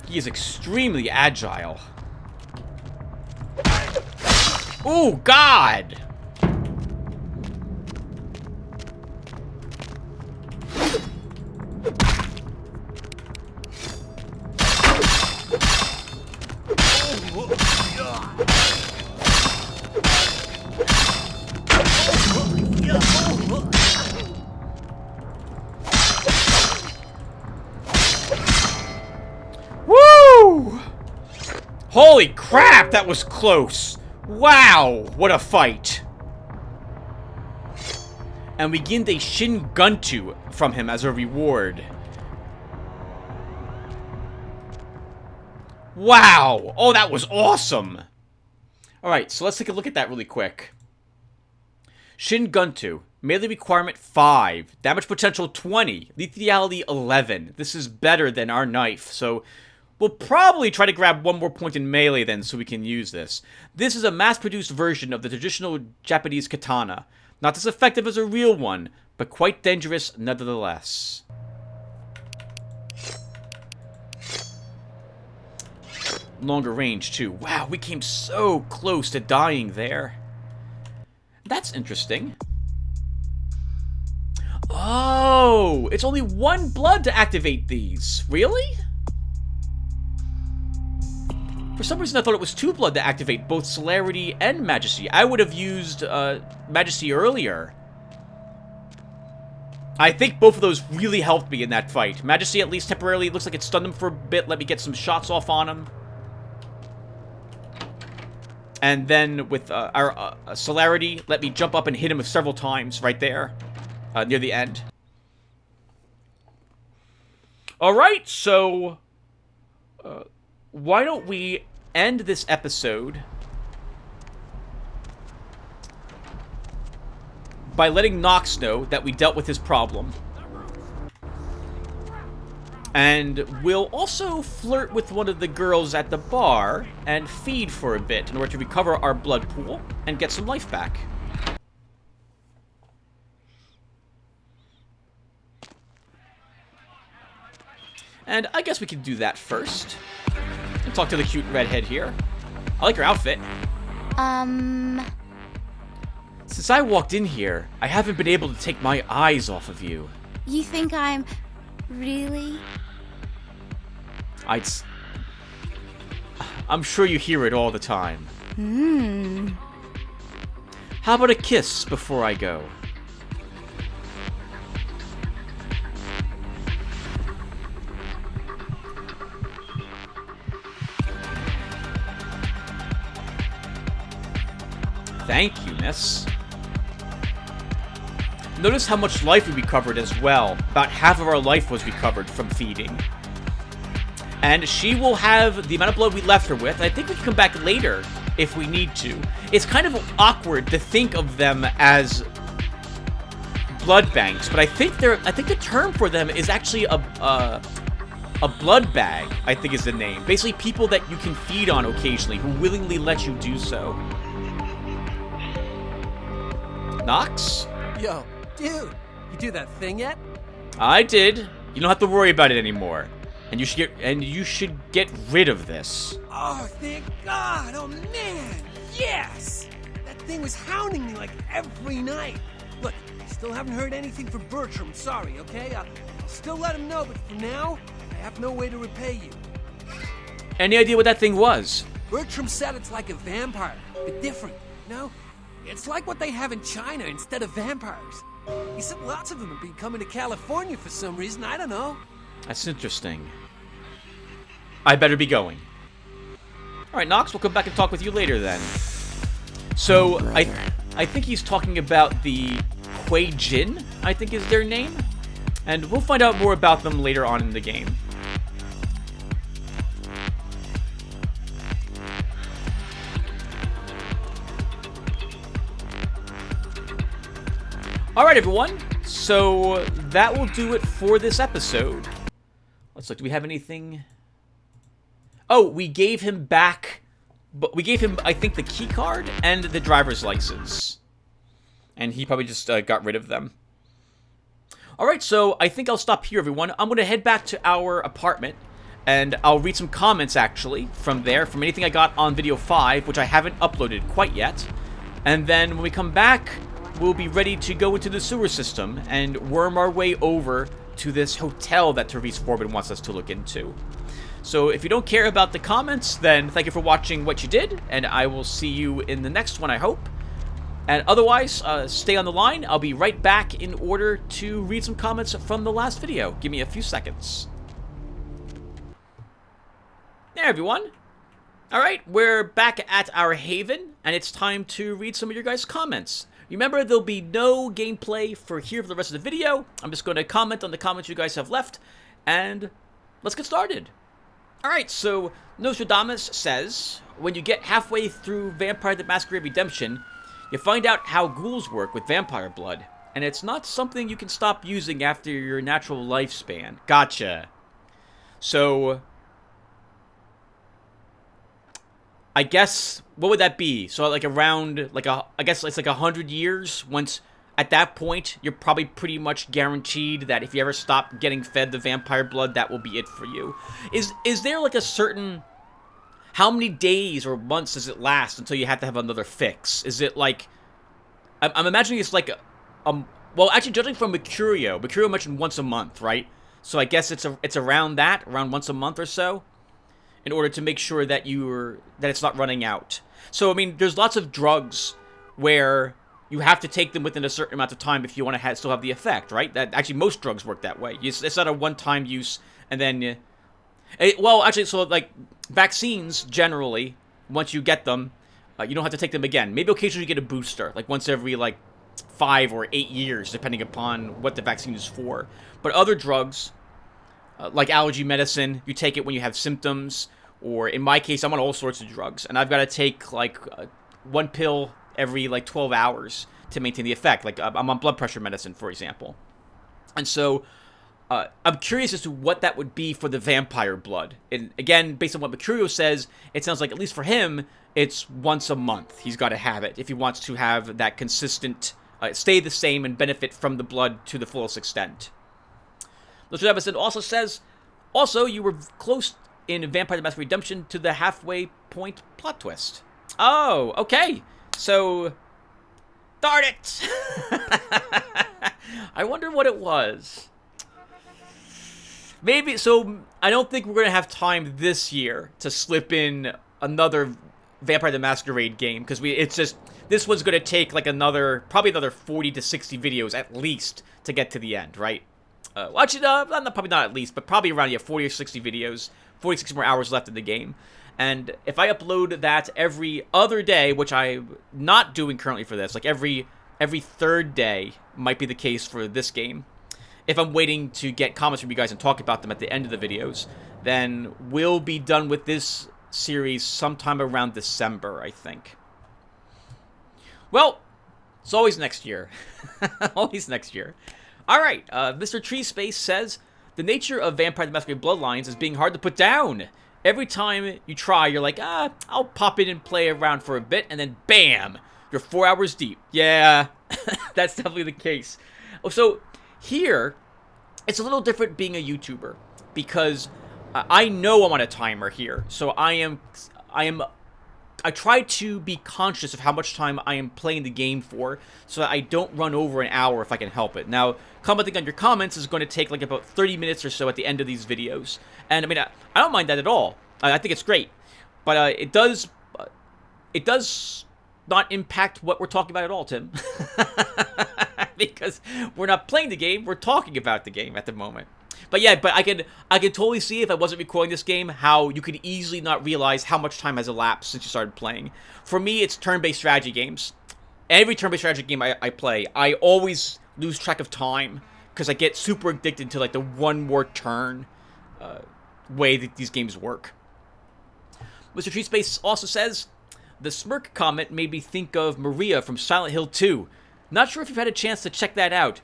He is extremely agile. Oh, God! Holy crap, that was close. Wow, what a fight. And we gained a Shin Guntu from him as a reward. Wow. Oh, that was awesome. Alright, so let's take a look at that really quick. Shin Guntu. Melee requirement 5. Damage potential 20. Lethality 11. This is better than our knife, so we'll probably try to grab one more point in melee then so we can use this. This is a mass-produced version of the traditional Japanese katana. Not as effective as a real one, but quite dangerous nevertheless. Longer range too. Wow, we came so close to dying there. That's interesting. Oh, it's only 1 blood to activate these. Really? For some reason, I thought it was 2 blood to activate both Celerity and Majesty. I would have used Majesty earlier. I think both of those really helped me in that fight. Majesty, at least temporarily, looks like it stunned him for a bit. Let me get some shots off on him. And then with our Celerity, let me jump up and hit him several times right there, near the end. Alright, so why don't we end this episode by letting Knox know that we dealt with his problem. And we'll also flirt with one of the girls at the bar and feed for a bit in order to recover our blood pool and get some life back. And I guess we can do that first. And talk to the cute redhead here. I like her outfit. Since I walked in here, I haven't been able to take my eyes off of you. You think I'm really? I'm sure you hear it all the time. How about a kiss before I go? Thank you, miss. Notice how much life we recovered as well. About half of our life was recovered from feeding. And she will have the amount of blood we left her with. I think we can come back later if we need to. It's kind of awkward to think of them as blood banks, but I think the term for them is actually a blood bag, I think is the name. Basically, people that you can feed on occasionally, who willingly let you do so. Knox? Yo, dude, you do that thing yet? I did. You don't have to worry about it anymore. And you should get rid of this. Oh, thank God! Oh man, yes! That thing was hounding me like every night. Look, I still haven't heard anything from Bertram. Sorry, okay? I'll still let him know, but for now, I have no way to repay you. Any idea what that thing was? Bertram said it's like a vampire, but different. No, it's like what they have in China instead of vampires. He said lots of them have been coming to California for some reason. I don't know. That's interesting. I better be going. Alright, Knox, we'll come back and talk with you later then. So, I think he's talking about the Kuei Jin, I think is their name. And we'll find out more about them later on in the game. Alright, everyone. So, that will do it for this episode. Let's look. Do we have anything? Oh, we gave him back... But we gave him, I think, the key card and the driver's license. And he probably just got rid of them. Alright, so I think I'll stop here, everyone. I'm going to head back to our apartment. And I'll read some comments, actually, from there. From anything I got on video 5, which I haven't uploaded quite yet. And then when we come back, we'll be ready to go into the sewer system and worm our way over to this hotel that Therese Forbin wants us to look into. So if you don't care about the comments, then thank you for watching what you did, and I will see you in the next one, I hope. And otherwise, stay on the line. I'll be right back in order to read some comments from the last video. Give me a few seconds. There, everyone. Alright, we're back at our haven, and it's time to read some of your guys' comments. Remember, there'll be no gameplay for here for the rest of the video. I'm just going to comment on the comments you guys have left, and let's get started. Alright, so Nostradamus says, when you get halfway through Vampire the Masquerade Redemption, you find out how ghouls work with vampire blood, and it's not something you can stop using after your natural lifespan. Gotcha. So, I guess, what would that be? So like around, I guess it's like 100 years. Once, at that point, you're probably pretty much guaranteed that if you ever stop getting fed the vampire blood, that will be it for you. Is there like a certain, how many days or months does it last until you have to have another fix? Is it like, I'm imagining it's like, well, actually judging from Mercurio mentioned once a month, right? So I guess it's around that, around once a month or so, in order to make sure that it's not running out. So, I mean, there's lots of drugs where you have to take them within a certain amount of time if you want to still have the effect, right? That actually, most drugs work that way. It's not a one-time use, and then... well, actually, so, like, vaccines, generally, once you get them, you don't have to take them again. Maybe occasionally you get a booster, like once every, like, 5 or 8 years, depending upon what the vaccine is for. But other drugs, like allergy medicine, you take it when you have symptoms, or in my case, I'm on all sorts of drugs, and I've got to take, like, one pill every, like, 12 hours to maintain the effect. Like, I'm on blood pressure medicine, for example. And so, I'm curious as to what that would be for the vampire blood. And again, based on what Mercurio says, it sounds like, at least for him, it's once a month. He's got to have it if he wants to have that consistent, stay the same and benefit from the blood to the fullest extent. Nostradamus also says, also, you were close in Vampire the Masquerade Redemption to the halfway point plot twist. Oh, okay. So, darn it! I wonder what it was. Maybe, so, I don't think we're going to have time this year to slip in another Vampire the Masquerade game, because it's just, this one's going to take like probably another 40 to 60 videos at least to get to the end, right? Well, actually, probably not at least, but probably around, 40 or 60 videos, 46 more hours left in the game. And if I upload that every other day, which I'm not doing currently for this, like every third day might be the case for this game, if I'm waiting to get comments from you guys and talk about them at the end of the videos, then we'll be done with this series sometime around December, I think. Well, It's always next year. Always next year. All right, Mr. Tree Space says, the nature of Vampire the Masquerade-Bloodlines is being hard to put down. Every time you try, you're like, I'll pop in and play around for a bit, and then bam, you're 4 hours deep. Yeah, that's definitely the case. So here, it's a little different being a YouTuber, because I know I'm on a timer here, so I try to be conscious of how much time I am playing the game for, so that I don't run over an hour if I can help it. Now, commenting on your comments is going to take like about 30 minutes or so at the end of these videos, and I mean, I don't mind that at all. I think it's great, but it does not impact what we're talking about at all, Tim, because we're not playing the game, we're talking about the game at the moment. But yeah, but I could totally see, if I wasn't recording this game, how you could easily not realize how much time has elapsed since you started playing. For me, it's turn-based strategy games. Every turn-based strategy game I play, I always lose track of time, because I get super addicted to like the one more turn way that these games work. Mr. Tree Space also says, the smirk comment made me think of Maria from Silent Hill 2. Not sure if you've had a chance to check that out,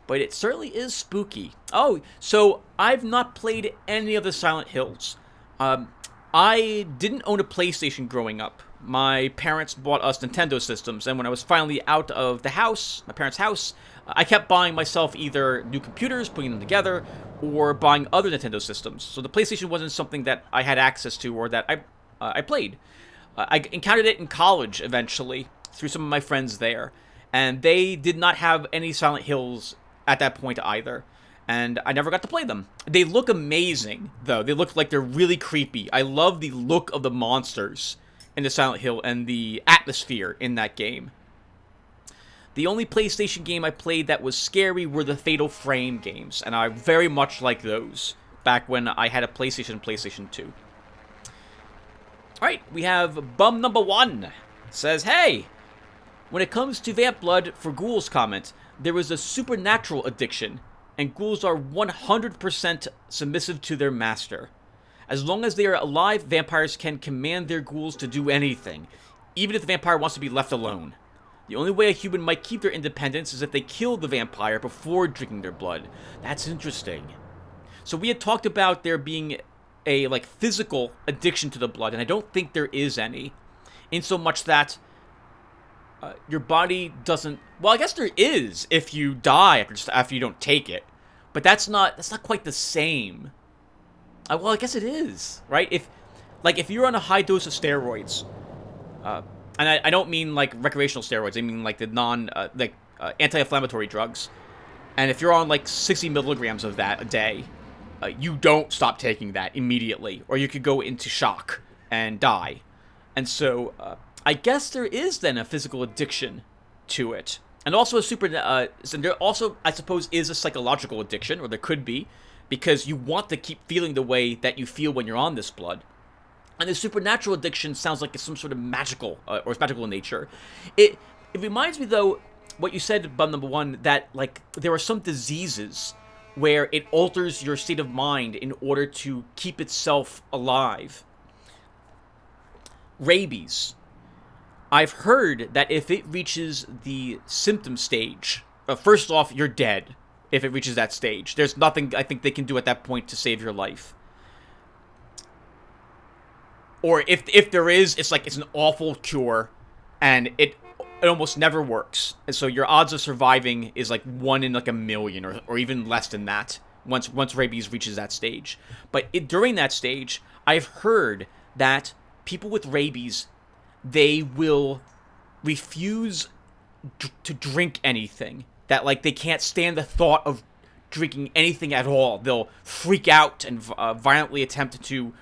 but it certainly is spooky. Oh, so I've not played any of the Silent Hills. I didn't own a PlayStation growing up. My parents bought us Nintendo systems, and when I was finally out of the house, my parents' house, I kept buying myself either new computers, putting them together, or buying other Nintendo systems. So the PlayStation wasn't something that I had access to or that I played. I encountered it in college eventually through some of my friends there, and they did not have any Silent Hills at that point either, and I never got to play them. They look amazing, though. They look like they're really creepy. I love the look of the monsters in the Silent Hill and the atmosphere in that game. The only PlayStation game I played that was scary were the Fatal Frame games, and I very much like those back when I had a PlayStation and PlayStation 2. Alright, we have Bum Number 1. Says, hey, when it comes to Vamp Blood for Ghouls comment, there is a supernatural addiction, and ghouls are 100% submissive to their master. As long as they are alive, vampires can command their ghouls to do anything, even if the vampire wants to be left alone. The only way a human might keep their independence is if they kill the vampire before drinking their blood. That's interesting. So we had talked about there being a like physical addiction to the blood, and I don't think there is any, in so much that your body doesn't. Well, I guess there is if you die after you don't take it, but that's not quite the same. Well, I guess it is, right? If you're on a high dose of steroids, and I don't mean like recreational steroids, I mean like the anti-inflammatory drugs, and if you're on like 60 milligrams of that a day, you don't stop taking that immediately, or you could go into shock and die. And so I guess there is then a physical addiction to it, and also there also, I suppose, is a psychological addiction, or there could be, because you want to keep feeling the way that you feel when you're on this blood. And the supernatural addiction sounds like it's some sort of magical, or it's magical in nature. It reminds me, though, what you said, Bum Number 1, that like there are some diseases where it alters your state of mind in order to keep itself alive. Rabies. I've heard that if it reaches the symptom stage, first off, you're dead if it reaches that stage. There's nothing I think they can do at that point to save your life. Or if there is, it's like it's an awful cure, and it almost never works. And so your odds of surviving is like 1 in like a million, or even less than that, once rabies reaches that stage. But during that stage, I've heard that people with rabies, they will refuse to drink anything. That like they can't stand the thought of drinking anything at all. They'll freak out and violently attempt to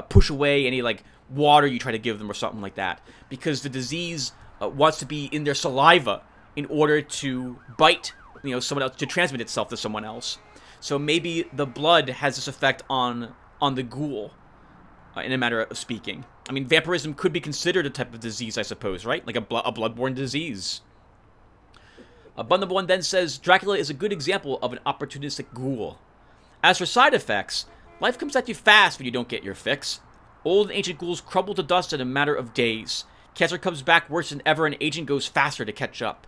push away any like water you try to give them or something like that, because the disease wants to be in their saliva in order to bite, someone else, to transmit itself to someone else. So maybe the blood has this effect on the ghoul, in a matter of speaking. I mean, vampirism could be considered a type of disease, I suppose, right? Like a bloodborne disease. Bun Number 1 then says, Dracula is a good example of an opportunistic ghoul. As for side effects, life comes at you fast when you don't get your fix. Old and ancient ghouls crumble to dust in a matter of days. Cancer comes back worse than ever, and aging goes faster to catch up.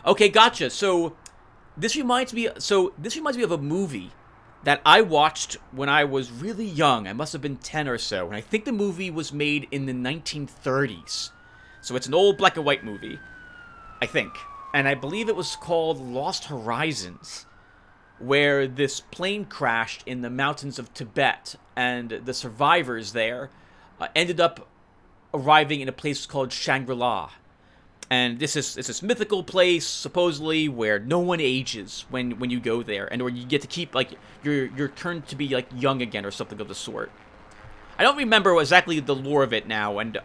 Okay, gotcha. So this reminds me of a movie that I watched when I was really young. I must have been 10 or so. And I think the movie was made in the 1930s. So it's an old black and white movie, I think. And I believe it was called Lost Horizons, where this plane crashed in the mountains of Tibet, and the survivors there ended up arriving in a place called Shangri-La. And this is this mythical place, supposedly, where no one ages when you go there, and where you get to keep, like, your turn to be, like, young again, or something of the sort. I don't remember exactly the lore of it now, and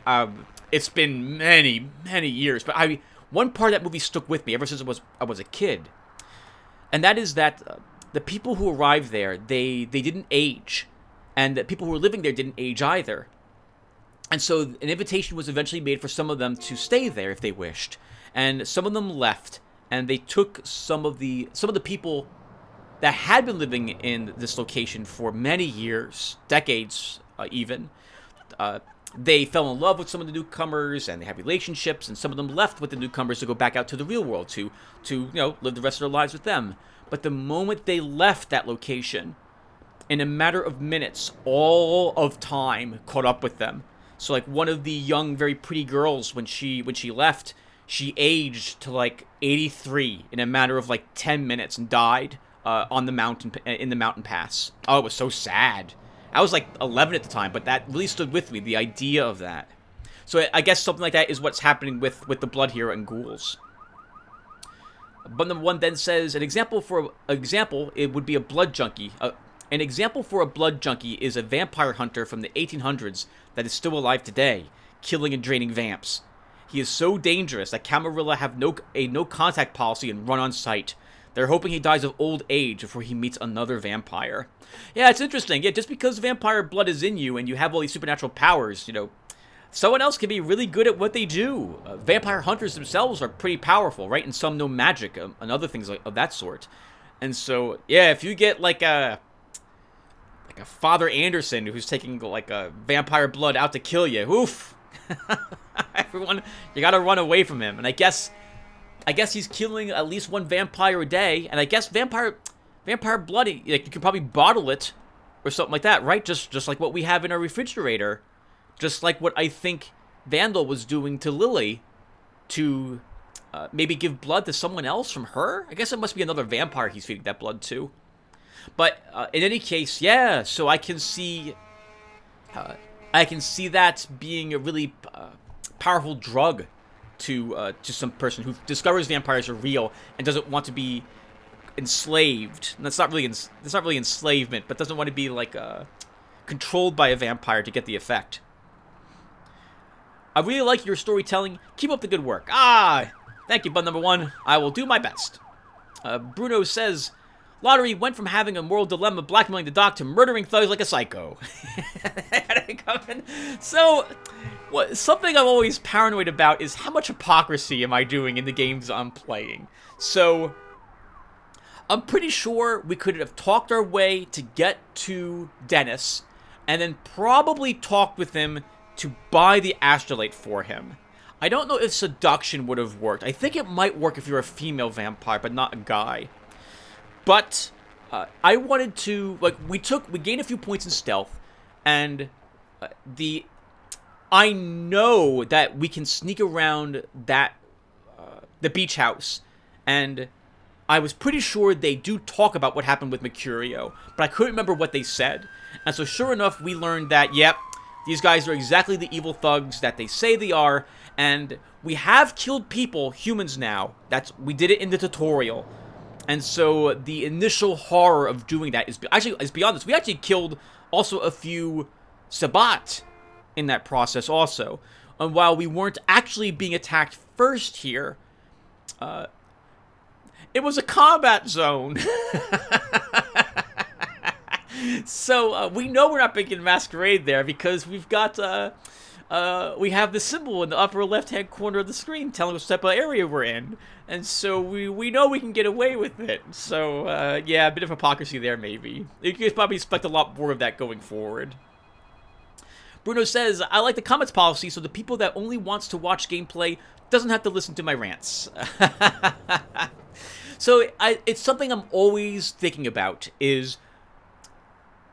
it's been many, many years, but one part of that movie stuck with me ever since I was a kid. And that is that the people who arrived there, they didn't age, and the people who were living there didn't age either. And so an invitation was eventually made for some of them to stay there if they wished. And some of them left, and they took some of the people that had been living in this location for many years, decades even. They fell in love with some of the newcomers, and they had relationships, and some of them left with the newcomers to go back out to the real world to live the rest of their lives with them. But the moment they left that location, in a matter of minutes, all of time caught up with them. So, like, one of the young, very pretty girls, when she left, she aged to, like, 83 in a matter of, like, 10 minutes and died in the mountain pass. Oh, it was so sad. I was, like, 11 at the time, but that really stood with me, the idea of that. So I guess something like that is what's happening with the Blood Hero and ghouls. But number 1 then says, it would be a blood junkie. An example for a blood junkie is a vampire hunter from the 1800s that is still alive today, killing and draining vamps. He is so dangerous that Camarilla have a no-contact policy and run on sight. They're hoping he dies of old age before he meets another vampire. Yeah, it's interesting. Yeah, just because vampire blood is in you and you have all these supernatural powers, someone else can be really good at what they do. Vampire hunters themselves are pretty powerful, right? And some know magic and other things of that sort. And so, yeah, if you get like a Father Anderson who's taking like a vampire blood out to kill you, oof. Everyone, you gotta run away from him. And I guess he's killing at least one vampire a day. And I guess vampire blood, like, you can probably bottle it or something like that, right? Just like what we have in our refrigerator. Just like what I think Vandal was doing to Lily to maybe give blood to someone else from her. I guess it must be another vampire he's feeding that blood to. But in any case, yeah, so I can see that being a really powerful drug to some person who discovers vampires are real and doesn't want to be enslaved. And that's not really enslavement, but doesn't want to be like controlled by a vampire to get the effect. I really like your storytelling. Keep up the good work. Thank you, bud number 1. I will do my best. Bruno says, Lotaeri went from having a moral dilemma blackmailing the doc to murdering thugs like a psycho. So, something I'm always paranoid about is how much hypocrisy am I doing in the games I'm playing. So, I'm pretty sure we could have talked our way to get to Dennis, and then probably talked with him to buy the astrolate for him. I don't know if seduction would have worked. I think it might work if you're a female vampire, but not a guy. But I wanted to, like, we gained a few points in stealth, and I know that we can sneak around that the beach house, and I was pretty sure they do talk about what happened with Mercurio, but I couldn't remember what they said. And so sure enough, we learned that, yep, these guys are exactly the evil thugs that they say they are, and we have killed people, humans now. We did it in the tutorial. And so the initial horror of doing that is beyond this. We actually killed also a few Sabbat in that process also. And while we weren't actually being attacked first here, it was a combat zone. So we know we're not making Masquerade there because we've got we have the symbol in the upper left-hand corner of the screen telling us what type of area we're in, and so we know we can get away with it. So yeah, a bit of hypocrisy there maybe. You could probably expect a lot more of that going forward. Bruno says, I like the comments policy, so the people that only wants to watch gameplay doesn't have to listen to my rants. So it's something I'm always thinking about, is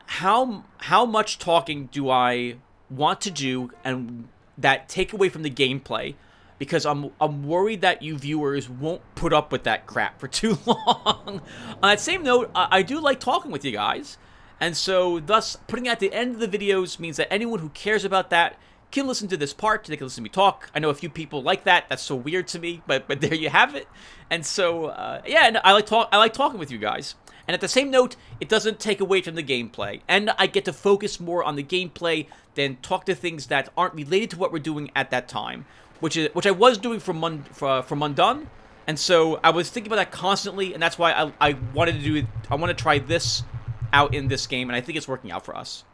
how much talking do I want to do and that take away from the gameplay, because I'm worried that you viewers won't put up with that crap for too long. On that same note, I do like talking with you guys, and so thus putting it at the end of the videos means that anyone who cares about that can listen to this part, they can listen to me talk. I know a few people like that. That's so weird to me, but there you have it. And so yeah, I like talking with you guys. And at the same note, it doesn't take away from the gameplay, and I get to focus more on the gameplay than talk to things that aren't related to what we're doing at that time, which I was doing from Undone. And so I was thinking about that constantly, and that's why I wanted to do it. I want to try this out in this game, and I think it's working out for us.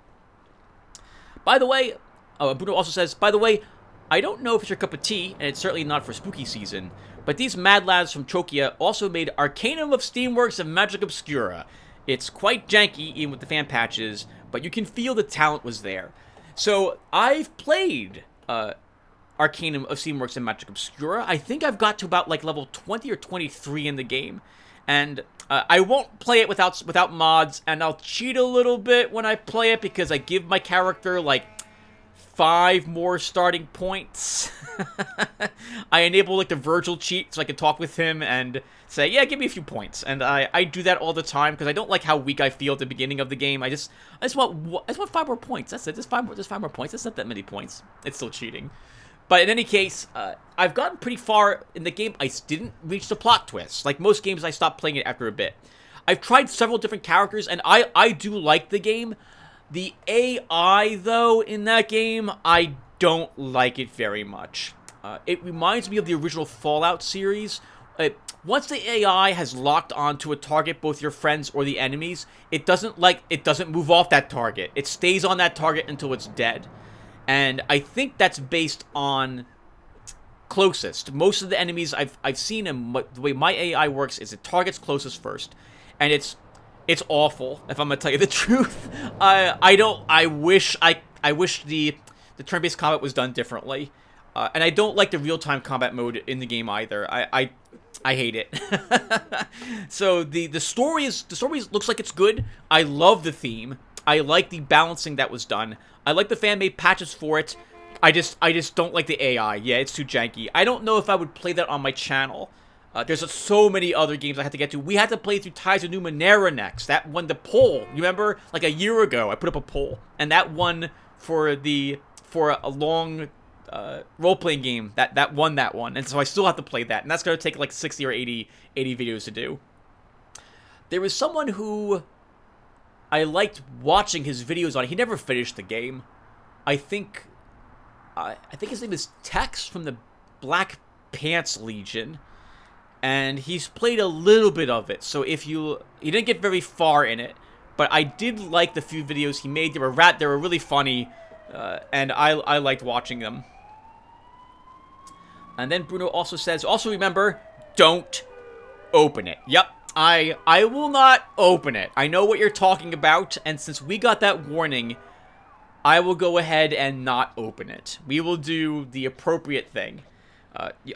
By the way, Bruno also says, by the way, I don't know if it's your cup of tea, and it's certainly not for spooky season, but these mad lads from Trokia also made Arcanum of Steamworks and Magic Obscura. It's quite janky, even with the fan patches, but you can feel the talent was there. So, I've played Arcanum of Steamworks and Magic Obscura. I think I've got to about, like, level 20 or 23 in the game. And I won't play it without mods, and I'll cheat a little bit when I play it, because I give my character, like, 5 more starting points. I enable like the Virgil cheat so I can talk with him and say, yeah, give me a few points. And I do that all the time because I don't like how weak I feel at the beginning of the game. I just want 5 more points. That's it. Just 5 more points. That's not that many points. It's still cheating. But in any case, I've gotten pretty far in the game. I didn't reach the plot twist. Like most games, I stopped playing it after a bit. I've tried several different characters, and I do like the game. The AI, though, in that game, I don't like it very much. It reminds me of the original Fallout series. Once the AI has locked onto a target, both your friends or the enemies, it doesn't move off that target. It stays on that target until it's dead. And I think that's based on closest. Most of the enemies I've seen, and the way my AI works is it targets closest first. And it's awful, if I'm gonna tell you the truth. I wish the turn-based combat was done differently. And I don't like the real-time combat mode in the game either. I hate it. So the story looks like it's good. I love the theme. I like the balancing that was done. I like the fan-made patches for it. I just don't like the AI. Yeah, it's too janky. I don't know if I would play that on my channel. There's so many other games I had to get to. We had to play through Ties of Numenera next. That won the poll. You remember? Like a year ago, I put up a poll. And that won for a long role-playing game. That won that one. And so I still have to play that. And that's going to take like 60 or 80 videos to do. There was someone who I liked watching his videos on. He never finished the game. I think his name is Tex from the Black Pants Legion. And he's played a little bit of it, so he didn't get very far in it, but I did like the few videos he made. They were really funny, and I liked watching them. And then Bruno also says, also remember, don't open it. Yep, I will not open it. I know what you're talking about, and since we got that warning, I will go ahead and not open it. We will do the appropriate thing.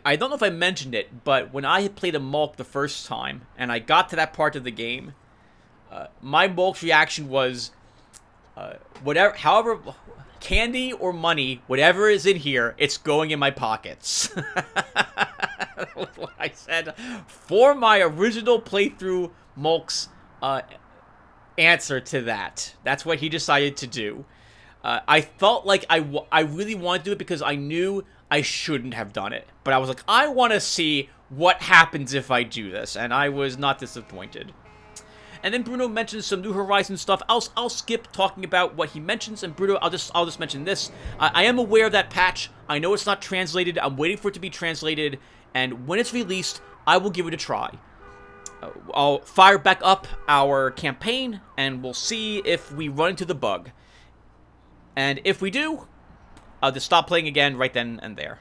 I don't know if I mentioned it, but when I had played a Morgue the first time, and I got to that part of the game, my Morgue's reaction was, however, candy or money, whatever is in here, it's going in my pockets. That was what I said for my original playthrough. Morgue's answer to that. That's what he decided to do. I felt like I really wanted to do it because I knew I shouldn't have done it. But I was like, I want to see what happens if I do this. And I was not disappointed. And then Bruno mentions some New Horizons stuff. I'll skip talking about what he mentions. And Bruno, I'll just mention this. I am aware of that patch. I know it's not translated. I'm waiting for it to be translated. And when it's released, I will give it a try. I'll fire back up our campaign. And we'll see if we run into the bug. And if we do, I'll just stop playing again right then and there.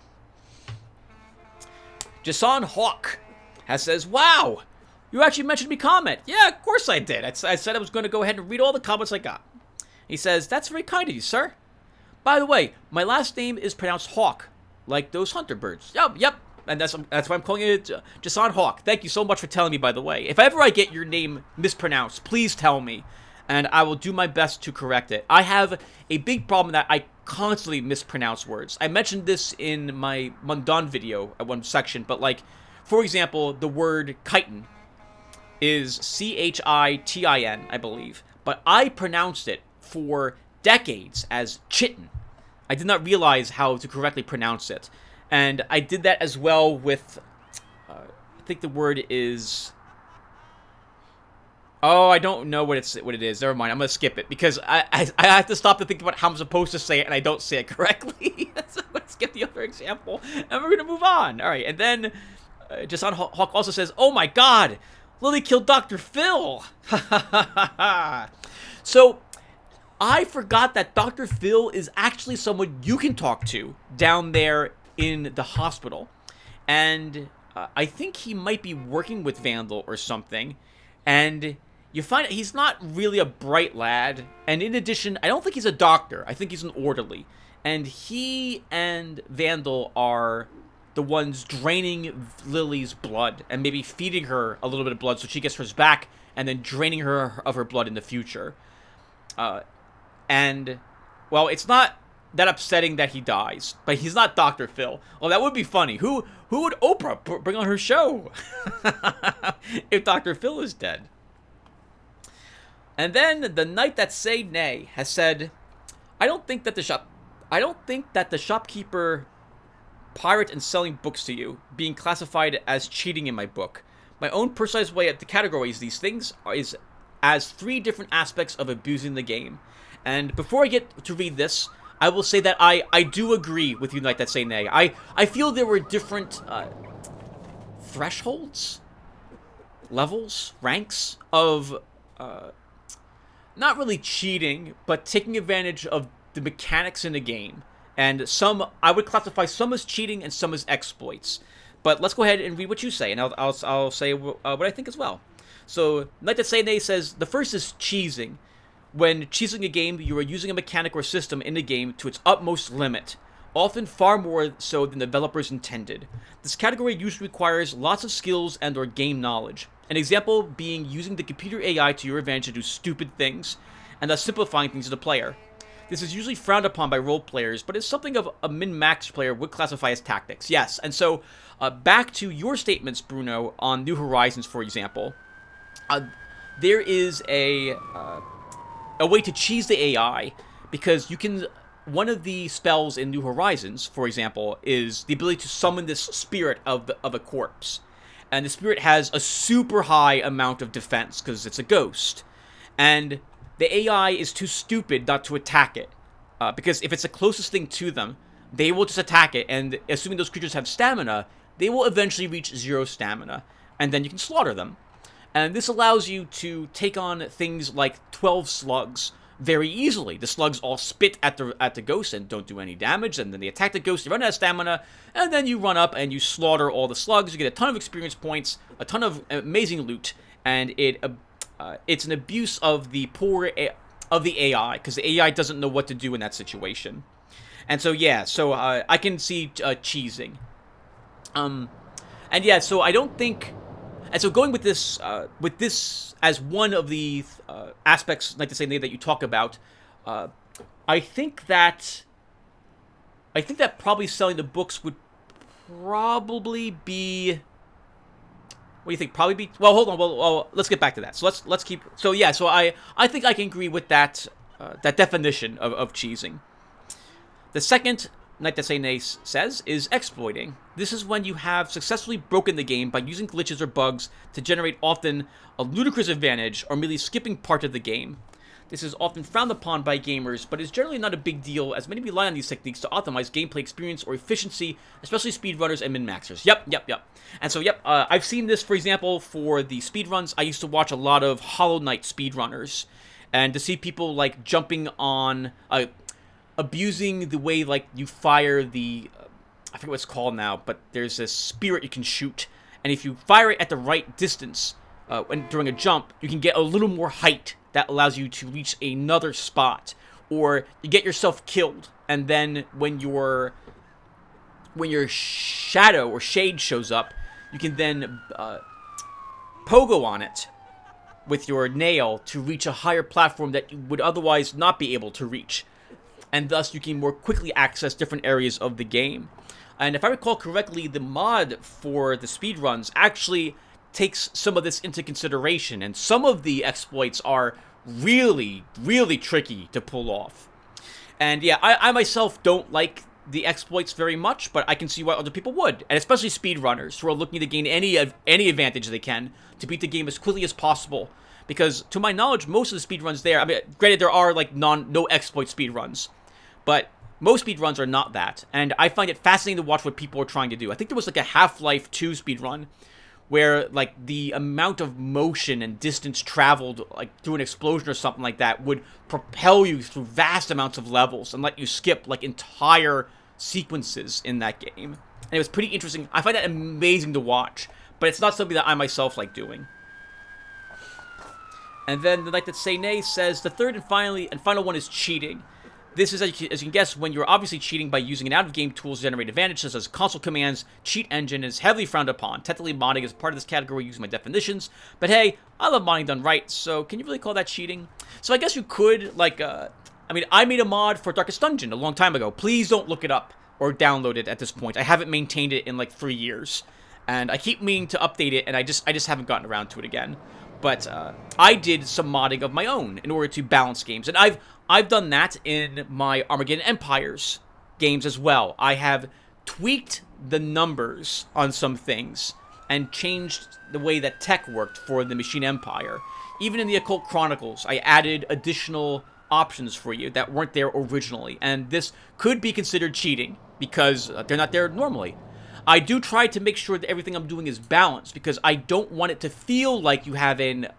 Jason Hawk says, wow, you actually mentioned me comment. Yeah, of course I did. I said I was going to go ahead and read all the comments I got. He says, that's very kind of you, sir. By the way, my last name is pronounced Hawk, like those hunter birds. Yep. And that's why I'm calling it Jason Hawk. Thank you so much for telling me, by the way. If ever I get your name mispronounced, please tell me, and I will do my best to correct it. I have a big problem that I constantly mispronounce words. I mentioned this in my Mundan video at one section, but like, for example, the word chitin is Chitin, I believe, but I pronounced it for decades as chitin. I did not realize how to correctly pronounce it. And I did that as well with, I think the word is, oh, I don't know what it is. Never mind, I'm going to skip it, because I have to stop to think about how I'm supposed to say it, and I don't say it correctly. So let's skip the other example, and we're going to move on. All right, and then Jason Hawk also says, oh my god, Lily killed Dr. Phil. So, I forgot that Dr. Phil is actually someone you can talk to down there in the hospital, and I think he might be working with Vandal or something, and you find out he's not really a bright lad, and in addition, I don't think he's a doctor. I think he's an orderly, and he and Vandal are the ones draining Lily's blood and maybe feeding her a little bit of blood so she gets hers back, and then draining her of her blood in the future. And well, it's not that upsetting that he dies, but he's not Dr. Phil. Well, that would be funny. Who would Oprah bring on her show if Dr. Phil is dead? And then the Knight That Say Nay has said, I don't think that the shopkeeper pirate and selling books to you being classified as cheating in my book. My own personalized way to categorize these things is as 3 different aspects of abusing the game. And before I get to read this, I will say that I do agree with you, Knight That Say Nay. I feel there were different thresholds, levels, ranks of not really cheating, but taking advantage of the mechanics in the game. And some, I would classify some as cheating and some as exploits. But let's go ahead and read what you say, and I'll say what I think as well. So, Knight That Say Nay says, the first is cheesing. When cheesing a game, you are using a mechanic or system in the game to its utmost limit, often far more so than the developers intended. This category usually requires lots of skills and or game knowledge. An example being using the computer AI to your advantage to do stupid things, and thus simplifying things to the player. This is usually frowned upon by role players, but is something of a min-max player would classify as tactics. Yes, and so, back to your statements, Bruno, on New Horizons, for example. There is a way to cheese the AI, because you can, one of the spells in New Horizons, for example, is the ability to summon this spirit of a corpse. And the spirit has a super high amount of defense, because it's a ghost. And the AI is too stupid not to attack it. Because if it's the closest thing to them, they will just attack it, and assuming those creatures have stamina, they will eventually reach 0 stamina, and then you can slaughter them. And this allows you to take on things like 12 slugs very easily. The slugs all spit at the ghost and don't do any damage, and then they attack the ghost, they run out of stamina, and then you run up and you slaughter all the slugs. You get a ton of experience points, a ton of amazing loot, and it's an abuse of the of the AI, because the AI doesn't know what to do in that situation. And so yeah, so I can see cheesing. And yeah, so I don't think. And so going with this as one of the aspects, like to say, that you talk about, I think that probably selling the books would probably be. What do you think? Probably be. Well, hold on. Well, let's get back to that. So let's keep. So yeah. So I think I can agree with that definition of cheesing. The second Knight That Say Nay says is exploiting. This is when you have successfully broken the game by using glitches or bugs to generate often a ludicrous advantage or merely skipping part of the game. This is often frowned upon by gamers, but is generally not a big deal, as many rely on these techniques to optimize gameplay experience or efficiency, especially speedrunners and min-maxers. Yep. And so, I've seen this, for example, for the speedruns. I used to watch a lot of Hollow Knight speedrunners, and to see people, like, jumping on, abusing the way, like, you fire the, I forget what it's called now, but there's this spirit you can shoot, and if you fire it at the right distance, during a jump, you can get a little more height that allows you to reach another spot, or you get yourself killed and then when your shadow or shade shows up, you can then pogo on it with your nail to reach a higher platform that you would otherwise not be able to reach. And thus you can more quickly access different areas of the game. And if I recall correctly, the mod for the speedruns actually takes some of this into consideration, and some of the exploits are really, really tricky to pull off. And yeah, I myself don't like the exploits very much, but I can see why other people would, and especially speedrunners who are looking to gain any advantage they can to beat the game as quickly as possible. Because to my knowledge, most of the speedruns there, I mean, granted there are like no exploit speedruns, but most speedruns are not that, and I find it fascinating to watch what people are trying to do. I think there was like a Half-Life 2 speedrun where like the amount of motion and distance traveled like through an explosion or something like that would propel you through vast amounts of levels and let you skip like entire sequences in that game. And it was pretty interesting. I find that amazing to watch, but it's not something that I myself like doing. And then the Knight That Say Nay says, the third and final one is cheating. This is, as you can guess, when you're obviously cheating by using an out-of-game tool to generate advantages, such as console commands. Cheat engine is heavily frowned upon. Technically, modding is part of this category using my definitions. But hey, I love modding done right, so can you really call that cheating? So I guess you could, like, I mean, I made a mod for Darkest Dungeon a long time ago. Please don't look it up or download it at this point. I haven't maintained it in, like, 3 years. And I keep meaning to update it, and I just haven't gotten around to it again. But I did some modding of my own in order to balance games. And I've done that in my Armageddon Empires games as well. I have tweaked the numbers on some things and changed the way that tech worked for the Machine Empire. Even in the Occult Chronicles, I added additional options for you that weren't there originally. And this could be considered cheating because they're not there normally. I do try to make sure that everything I'm doing is balanced because I don't want it to feel like you have a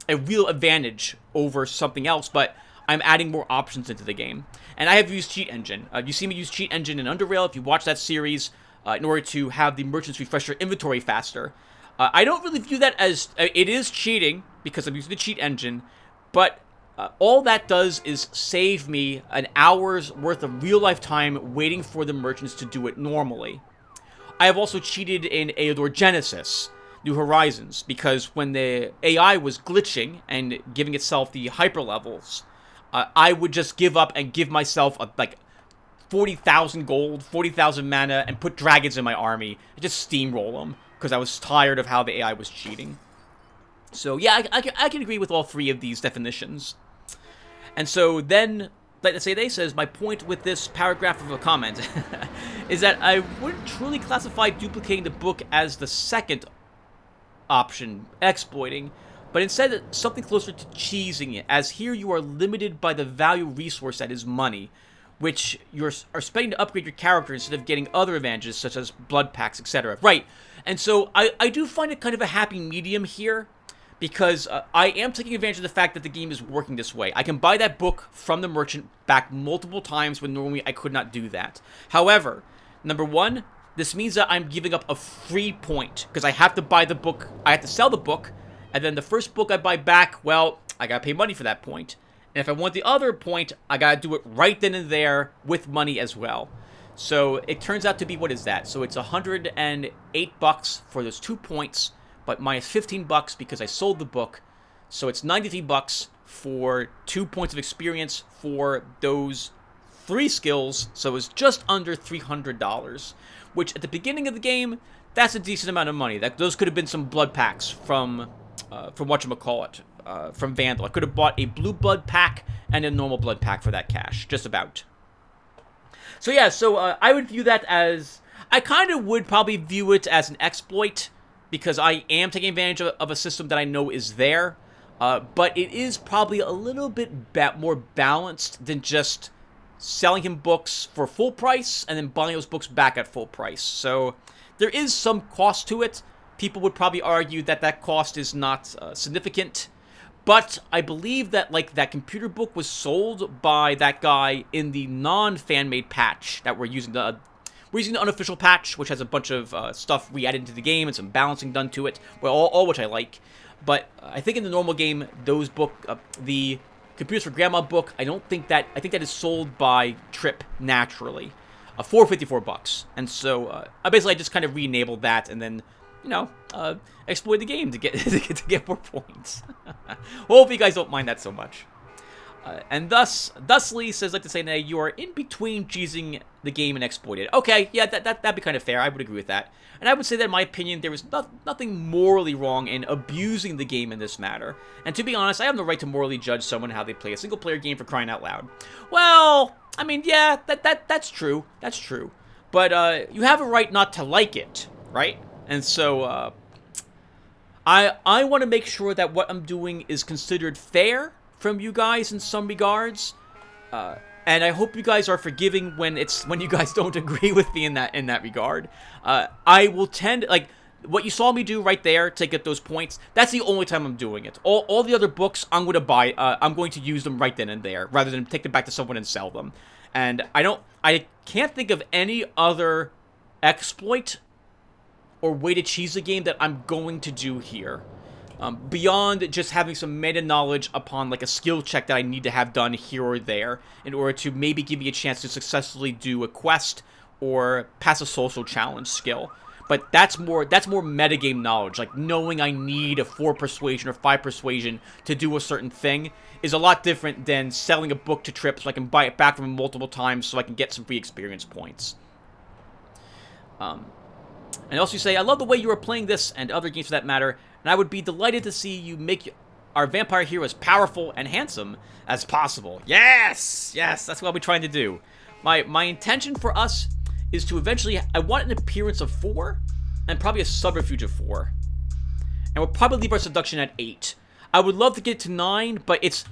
real advantage over something else, but I'm adding more options into the game. And I have used Cheat Engine. You see me use Cheat Engine in Underworld if you watch that series in order to have the merchants refresh their inventory faster. I don't really view that as... it is cheating because I'm using the Cheat Engine, but all that does is save me an hour's worth of real-life time waiting for the merchants to do it normally. I have also cheated in Eodor Genesis, New Horizons, because when the AI was glitching and giving itself the hyper levels, I would just give up and give myself like 40,000 gold, 40,000 mana, and put dragons in my army and just steamroll them because I was tired of how the AI was cheating. So yeah, I can agree with all three of these definitions. And so then, like to say, they says, my point with this paragraph of a comment is that I wouldn't truly classify duplicating the book as the second option, exploiting, but instead something closer to cheesing it, as here you are limited by the value resource that is money, which you are spending to upgrade your character instead of getting other advantages such as blood packs, etc. Right, and so I do find it kind of a happy medium here, because I am taking advantage of the fact that the game is working this way. I can buy that book from the merchant back multiple times when normally I could not do that. However, number one, this means that I'm giving up a free point, because I have to buy the book, I have to sell the book, and then the first book I buy back, well, I gotta pay money for that point. And if I want the other point, I gotta do it right then and there with money as well. So it turns out to be, what is that? So it's $108 for those 2 points, but minus 15 bucks because I sold the book. So it's 93 bucks for 2 points of experience for those 3 skills. So it's just under $300, which at the beginning of the game, that's a decent amount of money. Those could have been some blood packs from whatchamacallit, from Vandal. I could have bought a blue blood pack and a normal blood pack for that cash, just about. So yeah, so I would view that as, I kind of would probably view it as an exploit, because I am taking advantage of a system that I know is there, but it is probably a little bit more balanced than just selling him books for full price and then buying those books back at full price. So there is some cost to it. People would probably argue that that cost is not significant, but I believe that like that computer book was sold by that guy in the non-fan-made patch that we're using the unofficial patch, which has a bunch of stuff we added into the game and some balancing done to it, well, all which I like. But I think in the normal game, those the Computers for Grandma book, I think that is sold by Trip naturally. For $54. And so, I just kind of re-enabled that and then, you know, exploit the game to get more points. Hope you guys don't mind that so much. And thusly says, like to say, you are in between cheesing the game and exploited. Okay, yeah, that'd be kind of fair. I would agree with that. And I would say that, in my opinion, there is nothing morally wrong in abusing the game in this matter. And to be honest, I have no right to morally judge someone how they play a single-player game, for crying out loud. Well, I mean, yeah, that's true. That's true. But you have a right not to like it, right? And so I want to make sure that what I'm doing is considered fair from you guys in some regards. And I hope you guys are forgiving when you guys don't agree with me in that regard. I will tend, like, what you saw me do right there to get those points, that's the only time I'm doing it. All the other books I'm going to buy, I'm going to use them right then and there, rather than take them back to someone and sell them. And I can't think of any other exploit or way to cheese a game that I'm going to do here. Beyond just having some meta knowledge upon, like, a skill check that I need to have done here or there in order to maybe give me a chance to successfully do a quest or pass a social challenge skill. But that's more metagame knowledge, like knowing I need a 4 persuasion or 5 persuasion to do a certain thing is a lot different than selling a book to Trip so I can buy it back from him multiple times so I can get some free experience points. And also you say, I love the way you are playing this and other games for that matter, and I would be delighted to see you make our vampire hero as powerful and handsome as possible. Yes! Yes, that's what we're trying to do. My intention for us is to eventually, I want an appearance of 4, and probably a subterfuge of 4. And we'll probably leave our seduction at 8. I would love to get to 9, but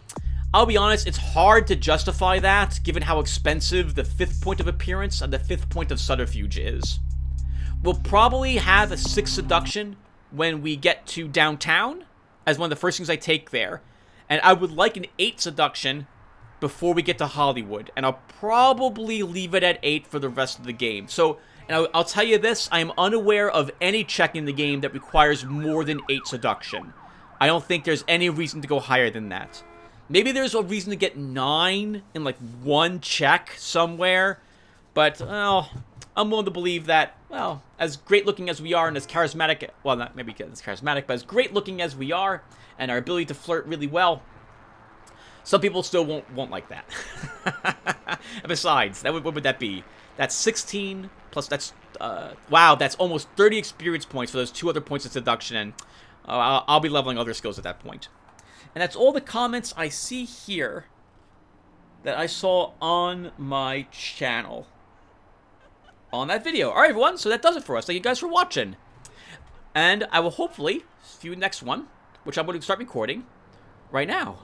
I'll be honest, it's hard to justify that, given how expensive the 5th point of appearance and the 5th point of subterfuge is. We'll probably have a 6th seduction when we get to downtown, as one of the first things I take there. And I would like an 8 seduction before we get to Hollywood. And I'll probably leave it at 8 for the rest of the game. So, and I'll tell you this, I am unaware of any check in the game that requires more than 8 seduction. I don't think there's any reason to go higher than that. Maybe there's a reason to get 9 in, like, one check somewhere. But, well, I'm willing to believe that, well, as great-looking as we are and as charismatic, well, not maybe as charismatic, but as great-looking as we are, and our ability to flirt really well, some people still won't like that. And besides, what would that be? That's 16, plus that's, wow, that's almost 30 experience points for those 2 other points of seduction, and I'll be leveling other skills at that point. And that's all the comments I see here that I saw on my channel on that video. Alright, everyone, so that does it for us. Thank you guys for watching. And I will hopefully see you next one, which I'm going to start recording right now.